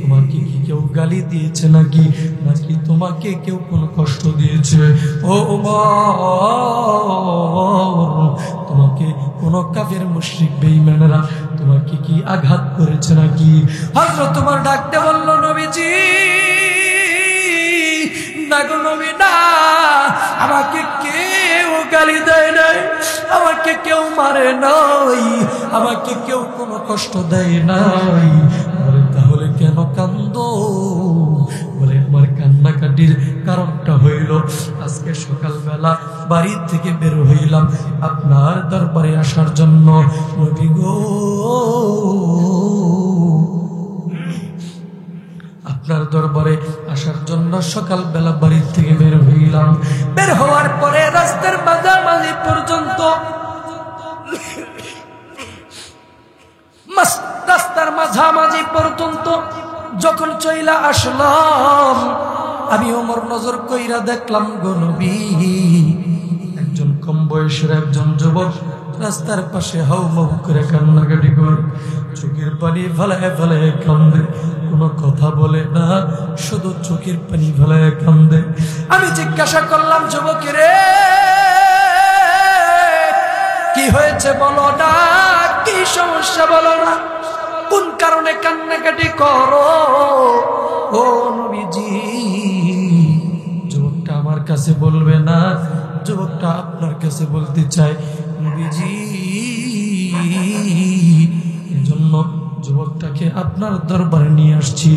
তোমাকে কি কেউ গালি দিয়েছে নাকি তোমাকে কেউ কোনো কষ্ট দিয়েছে? ও ওমর, তোমাকে কোন কাফের মুশরিক বেঈমানরা তোমাকে কি আঘাত করেছে নাকি? হযরত ওমর ডাকতে বলল, নবীজি না গো নবী না, আমাকে কেউ গালি দেয় নাই, আমাকে কেউ মারে নাই, আমাকে কেউ কোনো কষ্ট দেয় নাই। বলে তাহলে কেন কান্দো? বলে আমার কান্নাকাটির কারণটা হইল, আজকে সকালবেলা বাড়ি থেকে বের হইলাম আপনার দরবারে আসার জন্য। নবী গো, আপনার দরবারে আসার জন্য সকালবেলা বাড়ি থেকে বের হইলাম। বের হওয়ার পরে রাস্তার মাঝামাঝি পর্যন্ত রাস্তার মাঝামাঝি পর্যন্ত যখন চইলা আসলাম, আমি ওমর নজর কইরা দেখলাম গো নবী, একজন কম বয়সের একজন যুবক রাস্তার পাশে হাউমাউ করে কান্নাকাটি করে, চোখের পানি ফেলায় ফেলায় কান্দে, কোনো কথা বলে না, শুধু চোখের পানি ফেলায় কান্দে। আমি জিজ্ঞাসা করলাম, যুবকের কি হয়েছে বলো না, কি সমস্যা বলো না, কোন কারণে কান্নাকাটি করো? ও নবীজি, যুবকটা আমার কাছে বলবে না, যুবকটা আপনার কাছে বলতে চায় নবীজি, এজন্য যুবকটাকে আপনার দরবারে নিয়ে আসছি।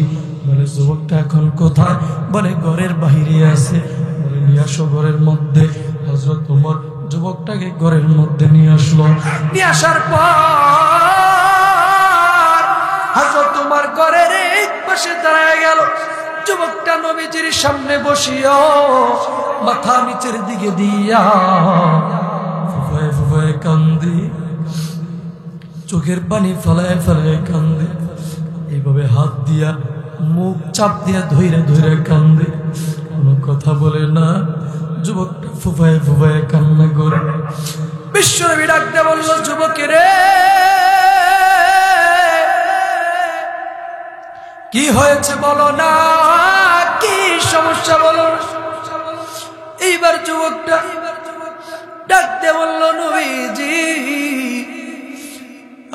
বলে যুবকটা এখন কোথায়? বলে ঘরের বাহিরে আছে। বলে নিয়ে আসো ঘরের মধ্যে। হযরত ওমর যুবকটাকে ঘরের মধ্যে নিয়ে আসলো। নিয়ে আসার পর হযরত ওমর ঘরের এক পাশে দাঁড়ায় গেল। যুবকটা নবীজির সামনে বসিয়া মাথা নিচের দিকে দিয়া ফুফায় ফুফায় কান্দে, চোখের পানি ফেলায় ফেলায় কান্দে, এইভাবে হাত দিয়া মুখ চাপ দিয়া ধইরা ধইরা কান্দে, কোনো কথা বলে না। যুবকটা ফুফায় ফুফায় কান্না করে। বিশ্বনবী ডাকতে বলল, যুবকের কি হয়েছে বলো না, কি সমস্যা বলো? এইবার যুবকটা ডাকতে বলল, নবীজি,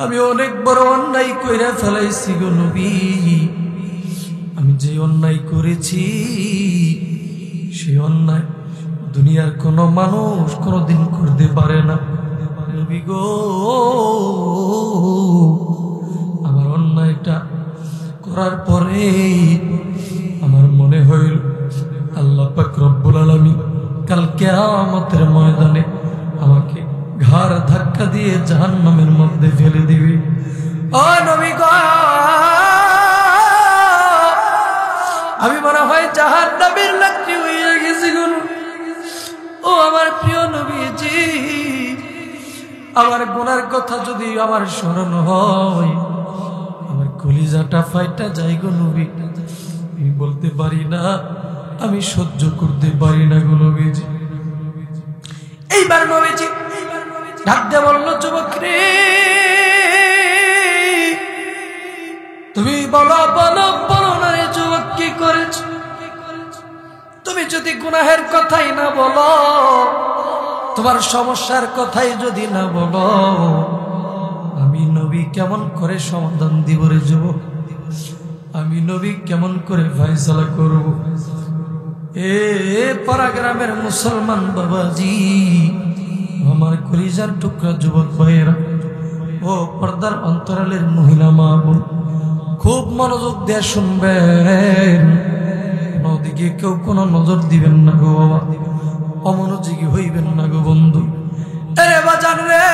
আমি অনেক বড় অন্যায় কইরা ফেলাইছি গো নবী। আমি যে অন্যায় করেছি সেই অন্যায় দুনিয়ার কোনো মানুষ কোনোদিন করতে পারে না নবী গো। আমার অন্যায়টা করার পরে আমার মনে হইল আল্লাহ পাক রব্বুল আলামিন কাল কিয়ামতের ময়দানে আমাকে ঘাড় ধাক্কা দিয়ে জাহান্নামের মধ্যে ফেলে দিবে। ও নবী গো, আমি মনে হয় জাহান্নামের লাকড়ি হয়ে গেছি গো। ও আমার প্রিয় নবীজি, আমার গুনার কথা যদি আমার স্মরণ হয়, আমার কলিজাটা ফাইটা যায় গো নবী। আমি বলতে পারি না, আমি সহ্য করতে পারি না গো নবীজি। এইবার নবীজি ডাকতে বলল, যুবক রে, তুমি বলো বলো বলো না রে যুবক, কি করেছ? তুমি যদি গুনাহের কথাই না বলো, তোমার সমস্যার কথাই যদি না বলো, আমি নবী কেমন করে সমাধান দিব রে যুবক? আমি নবী কেমন করে ফয়সালা করব? এ পাড়াগ্রামের মুসলমান বাবাজি, আমার কলিজার টুকরা যুবক ভাইয়েরা, ও পর্দার অন্তরালের মহিলা মা বোন, খুব মনোযোগ দিয়ে শুনবেন। ওদিকে কেউ কোনো নজর দিবেন না গো বাবা, অমনোযোগী হইবেন না গো বন্ধু। এরে বাজান রে,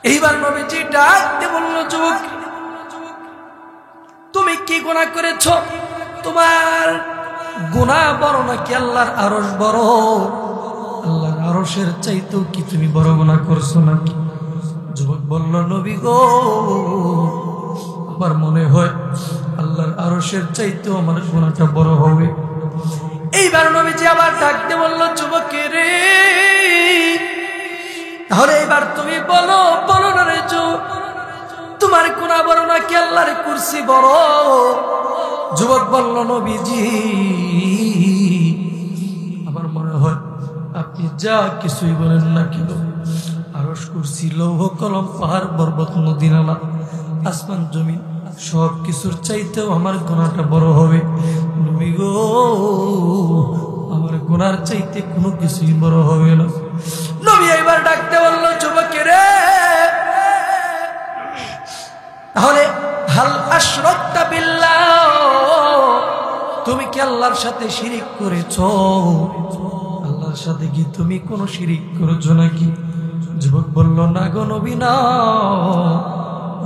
এইবার নবীজি ডাকতে বলল, যুবক, তুমি কি গুনাহ করেছ? তোমার গুনাহ বড় নাকি আল্লাহর আরশ বড়? আল্লাহর আরশের চাইতেও কি তুমি বড় গুনাহ করছো নাকি? যুবক বলল, নবী গো, আমার মনে হয় আল্লাহর আরশের চাইতেও আমার গুনাহটা বড় হবে। এইবার নবীজি আবার ডাকতে বলল, যুবকের রে, তাহলে এবার তুমি বলো বলো না রে যুবক, তোমার গুনাহ বড় নাকি আল্লাহর কুরসি বড়? যুবক বলল, নবীজি, আমার মনে হয় আপনি যা কিছুই বলেন না কেন, আরশ, কুরসি, লৌহ কলম, পাহাড় পর্বত, নদী নালা, আসমান জমিন সব কিছুর চাইতেও আমার গুনাহটা বড় হবে। নবী গো, আমার গুনার চাইতে কোনো কিছুই বড় হবে না। নবী এবার ডাকতে বলল, যুবকের তাহলে হাল আশরাকতা বিল্লাহ, তুমি কি আল্লাহর সাথে শিরিক করেছো? আল্লাহর সাথে কি তুমি কোনো শিরিক করেছো নাকি? যুবক বলল, না গো নবী, না,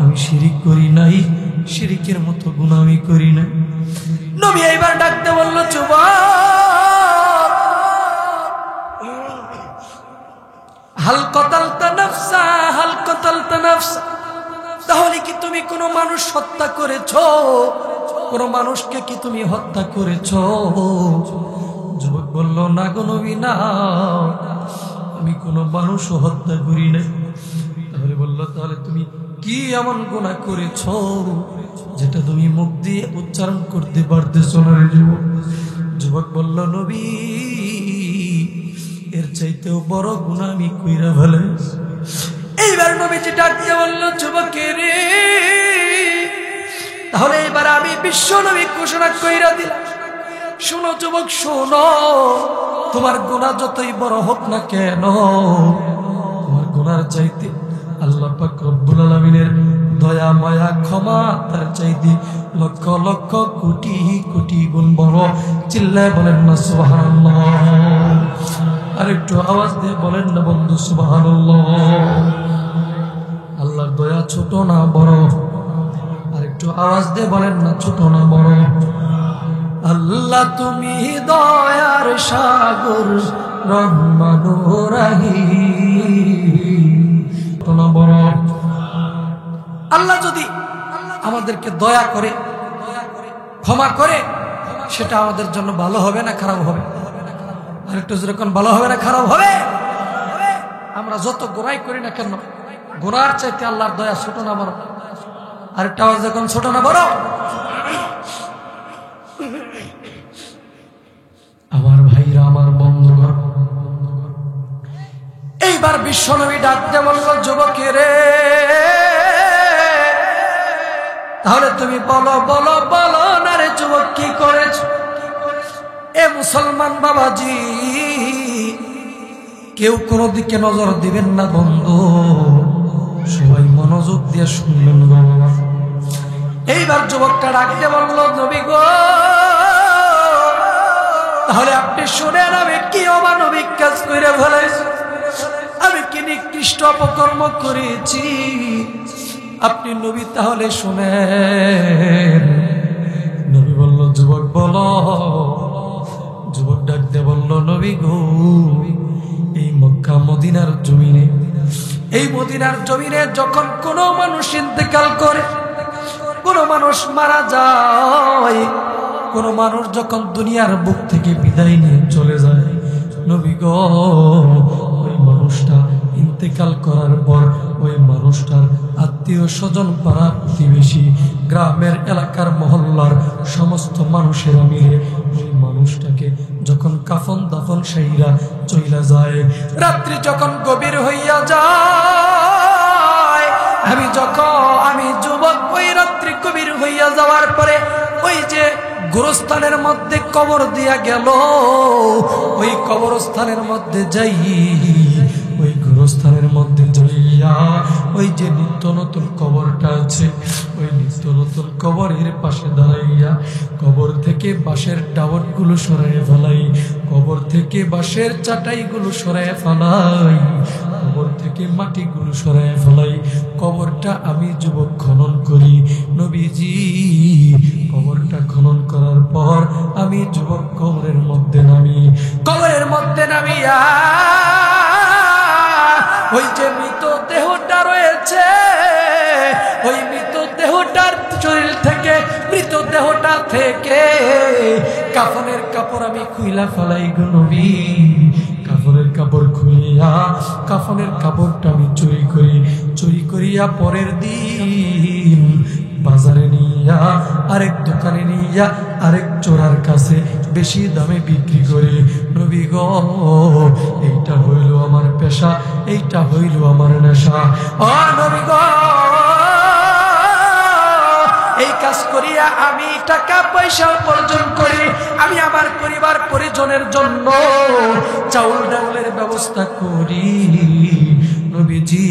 আমি শিরিক করি নাই, শিরিকের মতো গুনাহ আমি করি নাই। নবী এইবার ডাকতে বলল, যুবক, হাল কতালতা নাফসা, হাল কতালতা নাফসা, তাহলে কি তুমি কোনো মানুষ হত্যা করেছো? কোনো মানুষকে কি তুমি হত্যা করেছো? যুবক বলল, না গো নবী, না, আমি কোনো মানুষও হত্যা করি নাই। তাহলে বলল, তাহলে তুমি কি এমন গুনাহ করেছো যেটা তুমি মুখ দিয়ে উচ্চারণ করতে পারতেছো না রে যুবক? যুবক বলল, নবী, এর চাইতেও বড় গুনাহ আমি কইরা ফেলেছি। এইবার নবীজি ডাক দিয়ে বলল, যুবকের রে, তাহলে এবার আমি বিশ্ব নবী ঘোষণা কইরা দিলাম, শোনো যুবক, শোনো, তোমার গুনাহ যতই বড় হোক না কেন, তোমার গুনার চাইতে আল্লাহ পাক রব্বুল আলামিনের দয়া, মায়া, ক্ষমা তার চাইতে লক্ষ লক্ষ কোটি কোটি গুণ বড়। চিল্লায় বলেন না সুবহানাল্লাহ? আর একটু আওয়াজ দিয়ে বলেন না বন্ধু সুবহানাল্লাহ? আল্লাহর দয়া ছোট না বড়? আর একটু আওয়াজ দিয়ে বলেন না, ছোট না বড়? আল্লাহ তুমি দয়ার সাগর, রহমানুর রহিম, ছোট না বড়? আল্লাহ যদি আমাদেরকে দয়া করে, ক্ষমা করে, সেটা আমাদের জন্য ভালো হবে না খারাপ হবে? আর একটু যেরকম ভালো হবে না খারাপ হবে? আমরা যত গোনাই করি না কেন, গোনার চাইতে আল্লাহর দয়া ছোট না বড়? আর একটা আওয়াজ যখন, ছোট না বড়? আমার ভাইরা, আমার বন্ধুগণ, এইবার বিশ্বনবী ডাকতে বলল, যুবকের রে, তাহলে তুমি বলো, বলো, বলো না রে যুবক, কি করেছ? এ মুসলমান বাবাজি, কেউ কোনো দিকে নজর দিবেন না বন্ধু, সবাই মনোযোগ দিয়ে শুনবেন বাবা। এইবার যুবকটা ডাকতে বলল, নবী গো, তাহলে আপনি শুনেন, আমি কি অমানবিক কাজ করে ফেলেছি, আমি কি নিকৃষ্ট অপকর্ম করেছি? আপনি নবী তাহলে শুনেন। নবী বলল, যুবক বলো। যুবক ডাকতে বলল, নবী গো, এই মক্কা মদিনার জমিনে, এই মদিনার জমিনে যখন কোনো মানুষ ইন্তেকাল করে, কোনো মানুষ মারা যায়, কোনো মানুষ যখন দুনিয়ার বুক থেকে বিদায় নিয়ে চলে যায়, নবী গো, ওই মানুষটা ইন্তেকাল করার পর ওই মানুষটার আত্মীয় স্বজন, পাড়া প্রতিবেশী, গ্রামের এলাকার মহল্লার সমস্ত মানুষেরা মিলে ওই মানুষটাকে যখন কাফন দাফন সেইরা চইলা যায়, রাত্রি যখন গভীর হইয়া যায়, আমি যুবক ওই রাত্রি গভীর হইয়া যাওয়ার পরে ওই যে গোরস্থানের মধ্যে কবর দিয়া গেল, ওই কবরস্থানের মধ্যে যাই, ওই গোরস্থানের মধ্যে যাইয়া ওই যে নিত্য নতুন কবরটা আছে, ওই নিত্য নতুন কবরের পাশে দাঁড়াইয়া কবর থেকে বাঁশের টাওয়ারগুলো সরাইয়া ফেলাই, কবর থেকে বাঁশের চাটাইগুলো সরাইয়া ফেলাই, কবর থেকে মাটিগুলো সরাইয়া ফেলাই, কবরটা আমি যুবক খনন করি। নবীজি কবরটা খনন করার পর আমি যুবক কবরের মধ্যে নামিয়া ওই যে মৃত দেহটা রয়েছে, ওই মৃত দেহটার শরীর থেকে, মৃত দেহটা থেকে কাফনের কাপড় আমি খুইলা ফেলাই গো নবী। কাফনের কাপড় খুলিয়া কাফনের কাপড়টা আমি চুরি করিয়া পরের দিন বাজারে নিয়া, আরেক দোকানে নিয়া, আরেক চোরার কাছে বেশি দামে বিক্রি করে। নবী গো, এইটা হইল আমার পেশা, এইটা হইল আমার নেশা। ও নবী গো, এই কাজ করিয়া আমি টাকা পয়সা উপার্জন করি, আমি আমার পরিবার পরিজনের জন্য চাউল ডাউলের ব্যবস্থা করি। নবীজি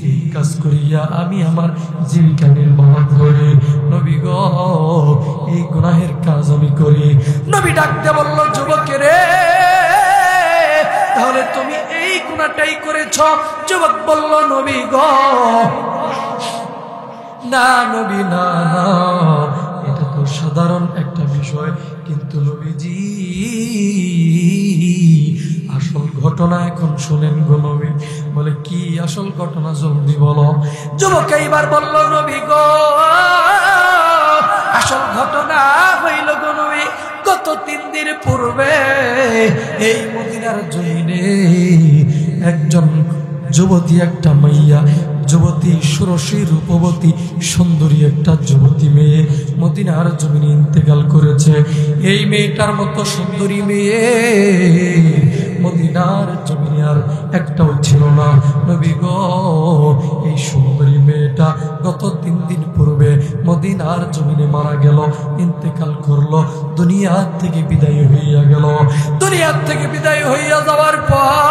এই কাজ করিয়া আমি আমার জীবিকা নির্বাহ করি। নবী গো, এই গুনাহের কাজ আমি করি। নবী ডাকতে বলল, যুবকের রে, তাহলে তুমি এই গুনাহটাই করেছ? যুবক বলল, নবী গো, না নবী না না, এটা তো সাধারণ একটা বিষয়, কিন্তু নবীজি আসল ঘটনা এখন শুনেন গো নবী। বলে কি আসল ঘটনা, জলদি বলো। যুবক এইবার বলল নবী গো, আসল ঘটনা হইল গো নবী, গত 3 দিন পূর্বে এই মদিনার জমিনে একজন যুবতী, একটা মাইয়া যুবতী, ষোড়শী রূপবতী সুন্দরী একটা যুবতী মেয়ে মদিনার জমিনে ইন্তেকাল করেছে। এই মেয়েটার মতো সুন্দরী মেয়ে মদিনার জমিনে আর একটাও ছিল না। নবী গো, এই সুন্দরী মেয়েটা গত 3 দিন পূর্বে মদিনার জমিনে মারা গেল, ইন্তেকাল করলো, দুনিয়া থেকে বিদায় হইয়া গেল। দুনিয়া থেকে বিদায় হইয়া যাওয়ার পর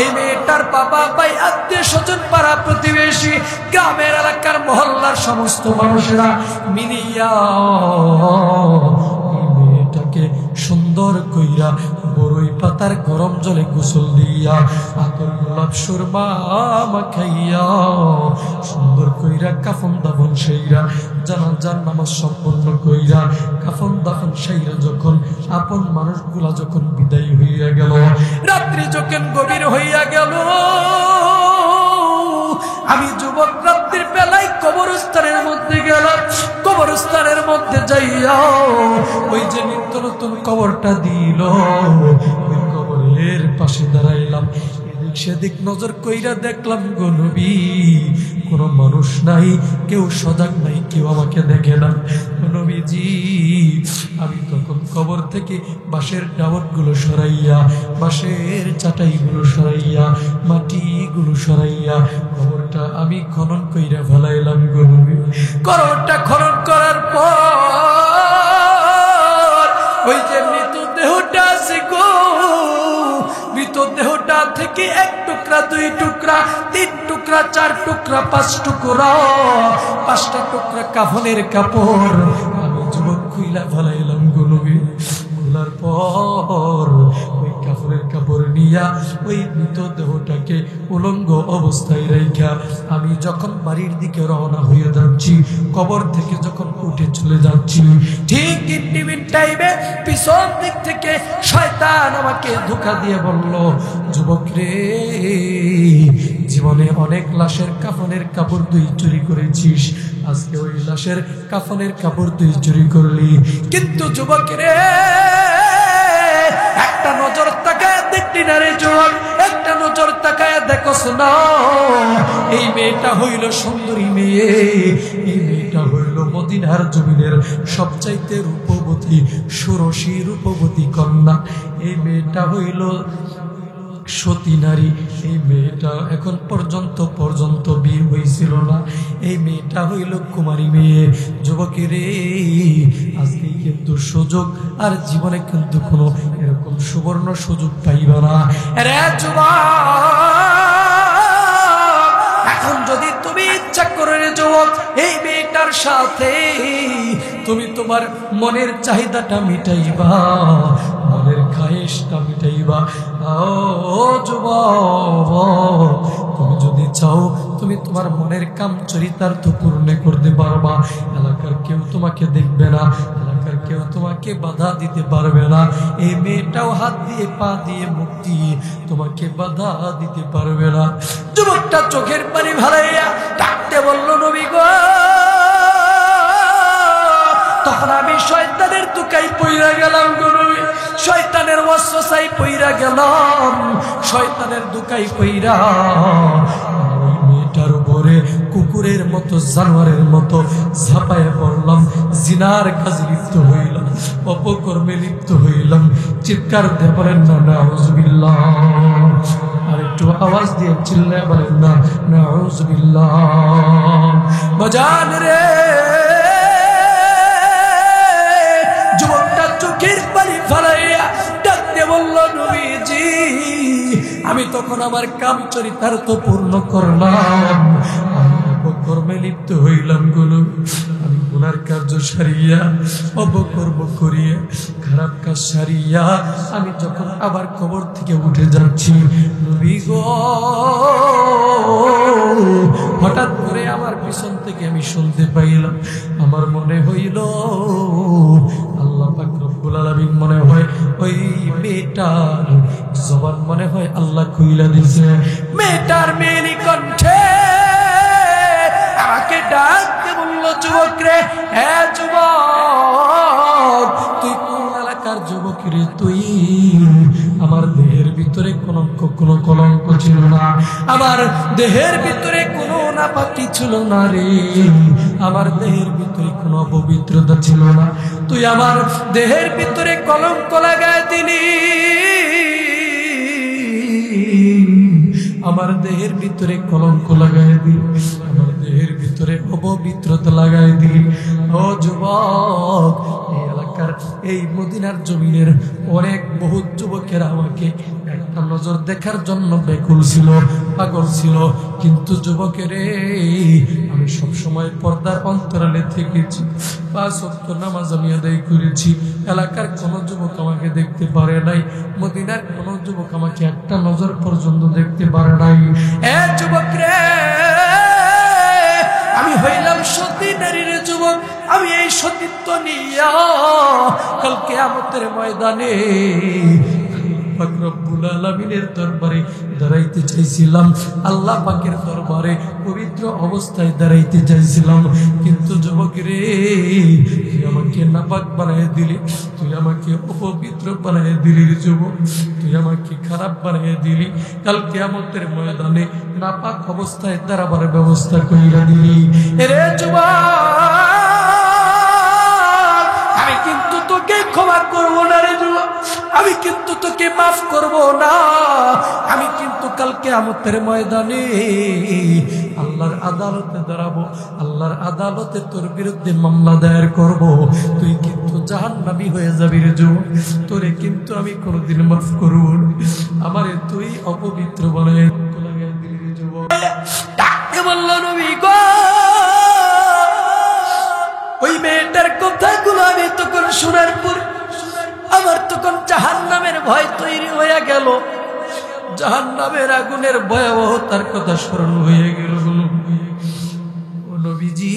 এই মেয়েটার বাবা ভাই, আত্মীয় স্বজন, পাড়া প্রতিবেশী, গ্রামের এলাকার মহল্লার সমস্ত মানুষেরা মিলিয়া এই মেয়েটাকে সুন্দর কইরা বড়ই পাতার গরম জলে গোসল দিয়া, আতর গোলাপ সুরমা মাখাইয়া, সুন্দর কইরা কাফন দাফন সেইরা, জানাজার নামাজ সম্পন্ন কইরা, কাফন দাফন সেইরা যখন আপন মানুষগুলা যখন বিদায় হইয়া গেল, রাত্রি যখন গভীর হইয়া গেল, আমি যুবক রাত্রির বেলায় কবরস্থানের মধ্যে গেলাম। কবরস্থানের মধ্যে যাইয়া ওই যে নিত্য নতুন কবরটা দিল, ওই কবরের পাশে দাঁড়াইলাম। এদিক সেদিক নজর কইরা দেখলাম গো নবী, কোনো মানুষ নাই, কেউ সজাগ নাই, কেউ আমাকে দেখে না। নবীজি, আমি তখন কবর থেকে বাঁশের ডাবটগুলো সরাইয়া, বাঁশের চাটাইগুলো সরাইয়া, মাটিগুলো সরাইয়া কবরটা আমি খনন কইরা ফেলাইলাম গো নবী। কবরটা খনন করার পর ওই যে মৃতদেহটা আছে গো, মৃতদেহটা থেকে 1 টুকরা, 2 টুকরা, 3 টুকরা, 4 টুকরা, 5 টুকরা, 5টা টুকরা কাফনের কাপড় আমি যুবক খুইলা ফেলাইলাম গো নবী। খোলার পর ওই কাফনের কাপড় নিয়া ওই মৃতদেহটাকে উলঙ্গ অবস্থায় রাইখা আমি যখন বাড়ির দিকে রওনা হয়ে যাচ্ছি, কবর থেকে যখন উঠে চলে যাচ্ছি, ঠিক ইন্টিমিট টাইমে পিছন দিক থেকে শয়তান আমাকে ধোঁকা দিয়ে বলল, যুবক রে, জীবনে অনেক লাশের কাফনের কাপড় তুই চুরি করেছিস, আজকে ওই লাশের কাফনের কাপড় তুই চুরি করলি। কিন্তু যুবক রে, একটা নজর তাকায় দেখলি না রে যুবক, একটা নজর তাকায় দেখোস না, এই মেয়েটা হইল সুন্দরী মেয়ে, এই মেয়েটা হইল মদিনার জমিনের সবচাইতে রূপবতী, ষোড়শী রূপবতী কন্যা, এই মেয়েটা হইল সতী নারী, এই মেয়েটা এখন পর্যন্ত বিয়ে হয়েছিল না, এই মেয়েটা হইল কুমারী মেয়ে। যুবকের আজকে কিন্তু সুযোগ, আর জীবনে কিন্তু কোনো এরকম সুবর্ণ সুযোগ পাইবা না। এখন যদি তুমি ইচ্ছা করে যুবক, এই মেয়েটার সাথে তুমি তোমার মনের চাহিদাটা মিটাইবা, মনের খায়েশটা মিটাইবা। ও যুবক, তুমি যদি চাও তুমি তোমার মনের কাম চরিতার্থ পূর্ণ করতে পারবা। এলাকার কেউ তোমাকে দেখবে না, এলাকার কেউ তোমাকে বাধা দিতে পারবে না। এই মেয়েটাও হাত দিয়ে, পা দিয়ে, মুখ দিয়ে তোমাকে বাধা দিতে পারবে না। যুবকটা চোখের পানি ভালাইয়া ডাকতে বলল, নবী গো। তখন আমি শয়তানের দুকাই পইরা গেলাম গো নবী, শয়তানের ওয়াসওয়াসাই পইরা গেলাম, শয়তানের দুকাই পইরা ওই মেয়েটার উপরে কুকুরের মতো, জানোয়ারের মতো ঝাঁপায় পড়লাম, জিনার কাজে লিপ্ত হইলাম, অপকর্মে লিপ্ত হইলাম। চিৎকার দিয়ে বলেন না নাউযুবিল্লাহ, আর একটু আওয়াজ দিয়ে চিল্লায় বলেন না নাউযুবিল্লাহ। বাজান রে, যুবকটা চোখের পানি ফেলাইয়া ডাকতে বলল, নবীজি, আমি তখন আমার কাম চরিতার্থ পূর্ণ করলাম, আমি অপকর্মে লিপ্ত হইলাম গো নবী। আমি গুনার কার্য সারিয়া, অপকর্ম করিয়া, খারাপ কাজ সারিয়া আমি যখন আবার কবর থেকে উঠে যাচ্ছি, নবী গো, হঠাৎ করে আমার পিছন থেকে আমি শুনতে পাইলাম, আমার মনে হইল আল্লাহ পাক রব্বুল আলামিন মনে হয় ওই মেয়েটার জবান মনে হয় আল্লাহ খুইলা দিছে। মেয়েটার মেয়েলি কণ্ঠে আমাকে ডাকতে বলল, যুবক রে, হ্যাঁ যুবক, তুই কোন এলাকার যুবক রে? তুই, আমার দেহের ভিতরে কোনো কলঙ্ক ছিল না, আমার দেহের ভিতরে কোনো নাপাকি ছিল না রে, আমার দেহের ভিতরে কোনো অপবিত্রতা ছিল না, তুই আমার দেহের ভিতরে কলঙ্ক লাগায় দিলি, আমার দেহের ভিতরে কলঙ্ক লাগাই দিলি, আমার দেহের ভিতরে অপবিত্রতা লাগাই দিলি। ও যুবক, এই এলাকার, এই মদিনার জমিনের অনেক বহুত যুবকেরা আমাকে একটা নজর দেখার জন্য ব্যাকুল ছিল, পাগল ছিল, কিন্তু যুবকের আমি সবসময় পর্দার অন্তরালে থেকেছি, 5 ওয়াক্ত নামাজ আমি আদায় করেছি, এলাকার কোন যুবক আমাকে দেখতে পারে নাই, মদিনার কোন যুবক আমাকে একটা নজর পর্যন্ত দেখতে পারে নাই। এ যুবক রে, আমি হইলাম সতী নারীর যুবক, আমি এই সতীত্ব নিয়া কাল কিয়ামতের ময়দানে পাক রব্বুল আলামিনের দরবারে দাঁড়াইতে চাইছিলাম, আল্লাহ পাকের দরবারে পবিত্র অবস্থায় দাঁড়াইতে চাইছিলাম, কিন্তু যুবক রে, তুই আমাকে নাপাক বানায় দিলি, তুই আমাকে অপবিত্র বানায় দিলি রে যুবক, তুই আমাকে খারাপ বানায় দিলি, কাল কিয়ামতের ময়দানে নাপাক অবস্থায় দাঁড়াবার ব্যবস্থা কইরা দিলি। এরে যুবক, আমি কিন্তু তোকে ক্ষমা করব না রে যুবক, আমি কিন্তু তোকে মাফ করব না, আমি কিন্তু কাল কিয়ামতের ময়দানে আল্লাহর আদালতে দাঁড়াবো, আল্লাহর আদালতে তোর বিরুদ্ধে মামলা দায়ের করব, তুই কিন্তু জাহান্নামী হয়ে যাবি রে যুবক, তোরে কিন্তু আমি কোনোদিন মাফ করব না, আমারে তুই অপবিত্র বানায় দিলি রে যুবক। ডাকতে বলল, নবী গো, ওই মেয়েটার কথাগুলো আমি তখন শোনার পর আমার তখন জাহান্নামের ভয় তৈরি হয়ে গেল, জাহান্নামের আগুনের ভয়াবহতার কথা স্মরণ হয়ে গেল। ও নবীজি,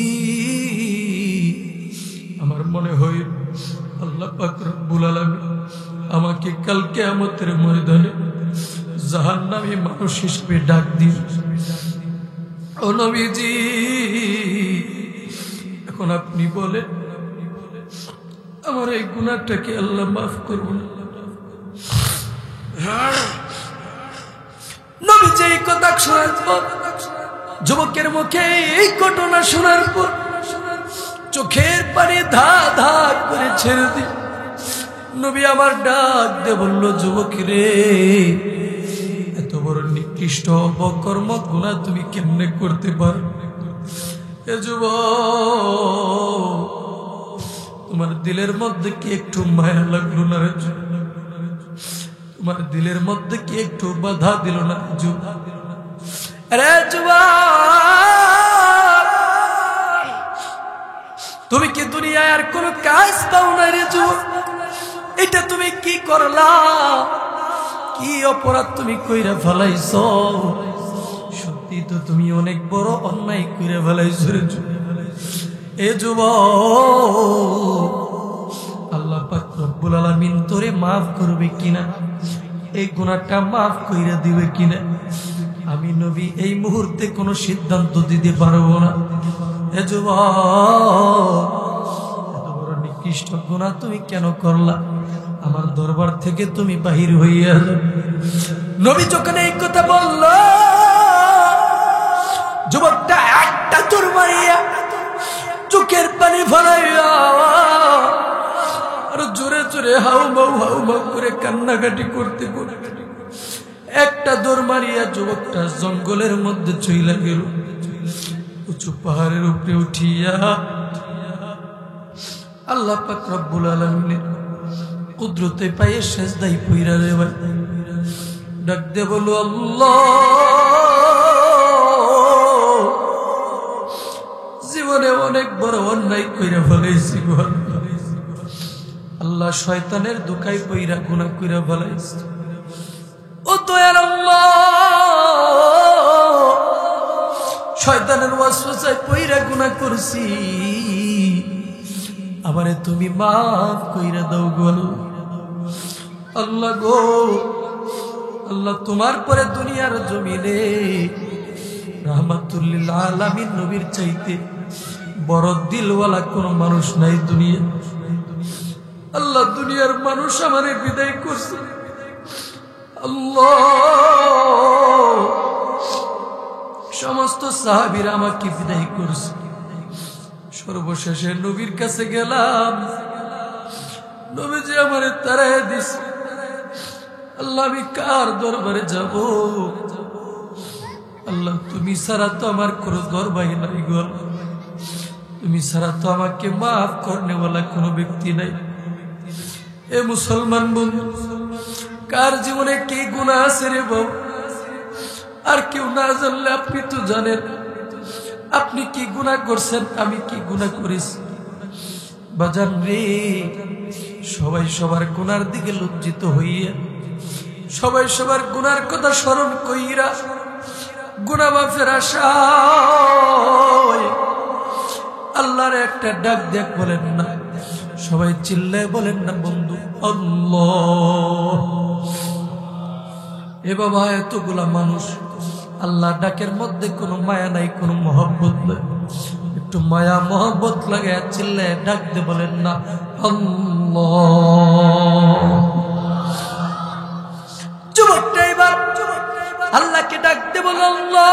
আমার মনে হয় আল্লাহ পাক রব্বুল আলামিন আমাকে কাল কিয়ামতের ময়দানে জাহান্নামী মানুষ হিসেবে ডাক দিবে। ও নবীজি, এখন আপনি বলেন, আমার এই গুনাহটাকে আল্লাহ মাফ করবেন? নবীজি এই কথা শোনার পর, যুবকের মুখে এই ঘটনা শোনার পর চোখের পানি ধা ধা করে ছেড়ে দি। নবী আমার ডাক দিয়ে বলল, যুবক রে, এত বড় নিকৃষ্ট অপকর্ম গুনাহ তুমি কেমনে করতে পারো? এ যুবক, তোমার দিলের মধ্যে কি একটু মায়া লাগলো না রে? তোমার দিলের মধ্যে কি একটু বাধা দিল না রে যুবক? তুমি কি দুনিয়ায় আর কোন কাজ পাও না রে যুবক? এটা তুমি কি করলা? কি অপরাধ তুমি কইরা ফেলাইছ? সত্যি তো তুমি অনেক বড় অন্যায় কইরা ফেলাইছ রে যুবক। এ যুবক, আল্লাহ পাক রব্বুল আলামিন তোরে মাফ করবে কিনা, এই গুনাহটা মাফ কইরা দিবে কিনা, আমি নবী এই মুহূর্তে কোনো সিদ্ধান্ত দিতে পারবো না। এ যুবক, এত বড় নিকৃষ্ট গুনাহ তুমি কেন করলা? আমার দরবার থেকে তুমি বাহির হইয়া যাও। নবী যখন এই কথা বলল, যুবকটা একটা দৌড় মারিয়া চোখের পানি ফলাইয়া আর জোরে জোরে হাউ মাউ করে কান্নাকাটি করতে করতে একটা দৌড় মারিয়া যুবকটা জঙ্গলের মধ্যে চইলা গেল। উঁচু পাহাড়ের উপরে উঠিয়া আল্লাহ পাক রব্বুল আলামিনের কুদরতে পায়ে সেজদায় পইরা রে ভাই ডাক দে বলো, আল্লাহ, জীবনে অনেক বড় অন্যায় কইরা ফেলাইছি গো আল্লাহ, শয়তানের দুকাই পইরা গুনাহ কইরা ফেলাইছি। ও দয়াল আল্লাহ, শয়তানের ওয়াসওয়াসায় পইরা গুনাহ করছি, আমারে তুমি মাফ কইরা দাও গো আল্লাহ গো আল্লাহ। তোমার পরে দুনিয়ার জমিনে রাহমাতুল লিল আলামিন নবীর চাইতে বড় দিলওয়ালা কোন মানুষ নাই দুনিয়া। আল্লাহ, দুনিয়ার মানুষ আমারে বিদায় করছে আল্লাহ, সমস্ত সাহাবীরা আমাকে বিদায় করছে। সর্বশেষে নবীর কাছে গেলাম, নবীজি আমারে তাড়ায় দিছে। আল্লাহ, আমি কার দরবারে যাব? আল্লাহ, তুমি ছাড়া তো আমার কোনো দরবারই নাই গো, তুমি ছাড়া তো আমাকে মাফ করনেওয়ালা কোনো ব্যক্তি নাই। এ মুসলমান বন্ধু, কার জীবনে কি গুনাহ আছে রে বাবা? আর কেউ না জানলে আপনি তো জানেন, আপনি কি গুনাহ করছেন, আমি কি গুনাহ করেছি। বাজান রে, সবাই সবার গুনার দিকে লজ্জিত হইয়া, সবাই সবার গুনার কথা স্মরণ কইরা গুনাহ মাফের আশায় আল্লাহর একটা ডাক দেখ বলেন না, সবাই চিল্লায় বলেন না বন্ধু আল্লাহ। এ বাবা, এতগুলা মানুষ, আল্লাহ ডাকের মধ্যে কোনো মায়া নাই, কোনো মহব্বত নাই। একটু মায়া মহব্বত লাগে, চিল্লায় ডাক দে বলেন না আল্লাহ। যুবকটা এবার আল্লাহকে ডাক দে বল আল্লাহ।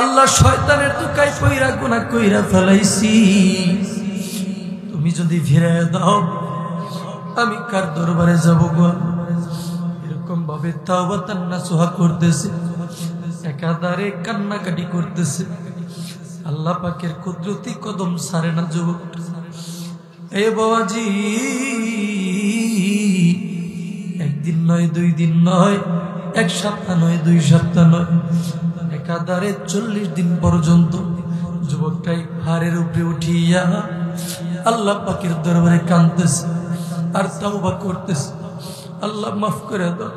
আল্লাহ, শয়তানের দুকাই পইরা গুনাহ কইরা ফেলাইছি, তুমি যদি ফিরাইয়া দাও আমি কার দরবারে যাব গো? এরকম ভাবে তাওবাতান নাসুহা করতেছে, একাধারে কান্নাকাটি করতেছে। আল্লাহ পাকের কুদরতি কদম ছাড়ে না যুবক। এ বাবাজি, একদিন নয়, 2 দিন নয়, 1 সপ্তাহ নয়, 2 সপ্তাহ নয়, একাধারে 40 দিন পর্যন্ত যুবকটাই হাড়ের উপরে উঠিয়া আল্লাহ পাকের দরবারে কাঁদতেছে আর তাওবা করতেছে, আল্লাহ মাফ করে দাও,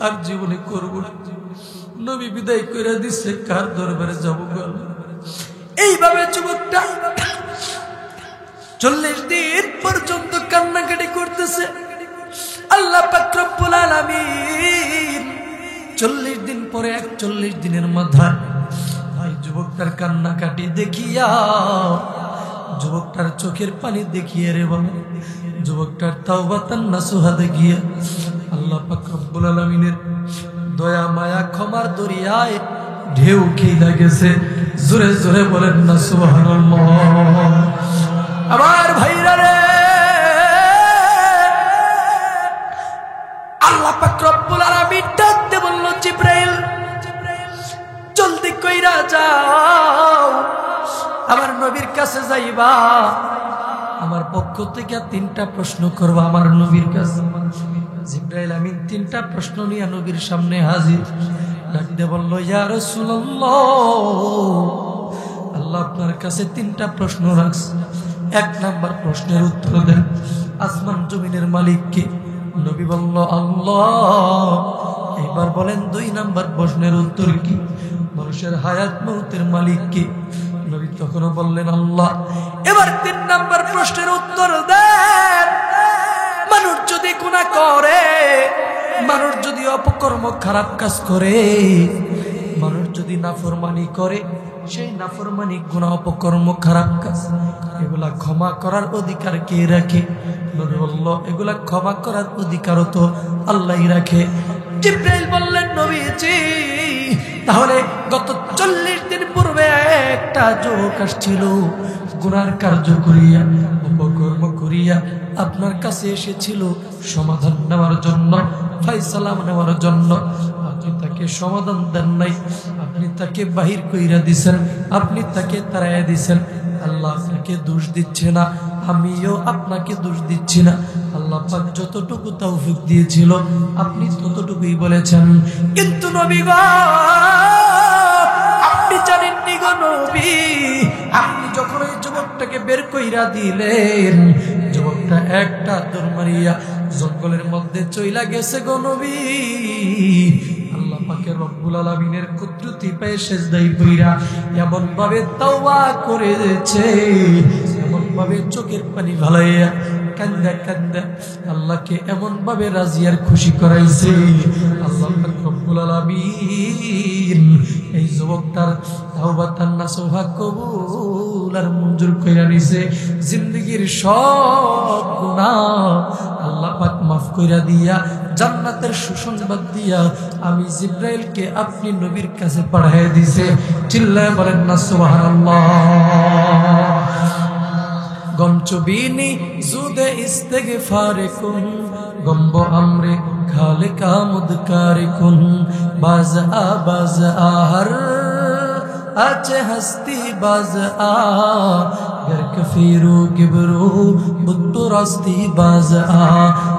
আর জীবনে করব না। নবী বিদায় করে দিচ্ছে, কার দরবারে যাব গো? এইভাবে যুবকটা 40 দিন পর্যন্ত কান্নাকাটি করতেছে। আল্লাহ পাক রব্বুল আলামিন 40 দিন পরে 41 দিনের মাথায় ভাই যুবকটার কান্নাকাটি দেখিয়া, যুবকটার চোখের পানি দেখিয়ে রে বাবা, যুবকটার তাওবাতান নাসুহা দেখিয়া আল্লাহ পাক রব্বুল আলামিনের দয়া মায়া ক্ষমার দরিয়ায় ঢেউ খেয়ে গেছে। জোরে জোরে বলেন না সুবহানাল্লাহ। আমার ভাইরা রে, আল্লাহ পাক রব্বুল আলামিন ডাকতে বলল, জিবরাইল জলদি কইরা যাও, আমার নবীর কাছে যাইবা, আমার পক্ষ থেকে 3টা প্রশ্ন করবা আমার নবীর কাছে। জিবরাইল আমিন 3টা প্রশ্ন নিয়ে নবীর সামনে হাজির। ডাকতে বলল, ইয়া রাসূলুল্লাহ, আল্লাহ আপনার কাছে 3টা প্রশ্ন রাখছে। 1 নাম্বার প্রশ্নের উত্তর দেন, আসমান জমিনের মালিক কে? নবী বলল আল্লাহ। এবার বলেন 2 নাম্বার প্রশ্নের উত্তর কি? মানুষের হায়াত মউতের মালিক কে? নবী তখনও বললেন আল্লাহ। এবার 3 নাম্বার প্রশ্নের উত্তর দেন, মানুষ যদি গুনাহ করে, মানুষ যদি অপকর্ম খারাপ কাজ করে, মানুষ যদি নাফরমানি করে, সেই নাফরমানি গুনাহ অপকর্ম খারাপ কাজ এগুলা ক্ষমা করার অধিকার কে রাখে? নবী বলল, এগুলা ক্ষমা করার অধিকারও তো আল্লাহই রাখে। জিবরাইল বললেন, নবীজি তাহলে গত 40 দিন পূর্বে একটা যুবক আসছিল, গুনার কার্য করিয়া অপকর্ম করিয়া আপনার কাছে এসেছিল সমাধান নেওয়ার জন্য, ফয়সালা নেওয়ার জন্য। আপনি তাকে সমাধান দেন নাই, আপনি তাকে বাহির কইরা দিছেন, আপনি তাকে তাড়াইয়া দিছেন। আল্লাহ আপনাকে দোষ দিচ্ছে না, আমিও আপনাকে দোষ দিচ্ছি না। আল্লাহ পাক যতটুকু তৌফিক দিয়েছিল আপনি ততটুকুই বলেছেন। কিন্তু নবী গো, যখন ওই যুবকটাকে বের কইরা দিলেন, যুবকটা একটা দৌড় মারিয়া জঙ্গলের মধ্যে চইলা গেছে গো নবী। আল্লাহ পাকের রব্বুল আলামিনের কুদরতি পায়ে সেজদায় পইরা এমন ভাবে তাওবা করেছে, এমন ভাবে চোখের পানি ভালাইয়া কান্দা কান্দা আল্লাহকে এমন ভাবে রাজি আর খুশি করাইছে। আল্লাহ পাক রব্বুল আলামিন এই যুবকটার তাওবা নাসুহা কবুল আর মঞ্জুর কইরা নিছে। জিন্দেগীর সব গুনাহ আল্লাহ পাক মাফ কইরা দিয়া জান্নাতের সুসংবাদ দিয়া আমি জিব্রাইলকে আপনি নবীর কাছে পাঠিয়ে দিয়েছে। চিল্লায় বলেন না সুবহানাল্লাহ। গমচবিনি জুদে ইস্তেগফার কুন, গম্ব আমরে খালিকা মুদকার কুন, বাজ আহার আছে হস্তি বাজ আ, गर कफीरू किबरू बुद्दू रास्ती बाज आ,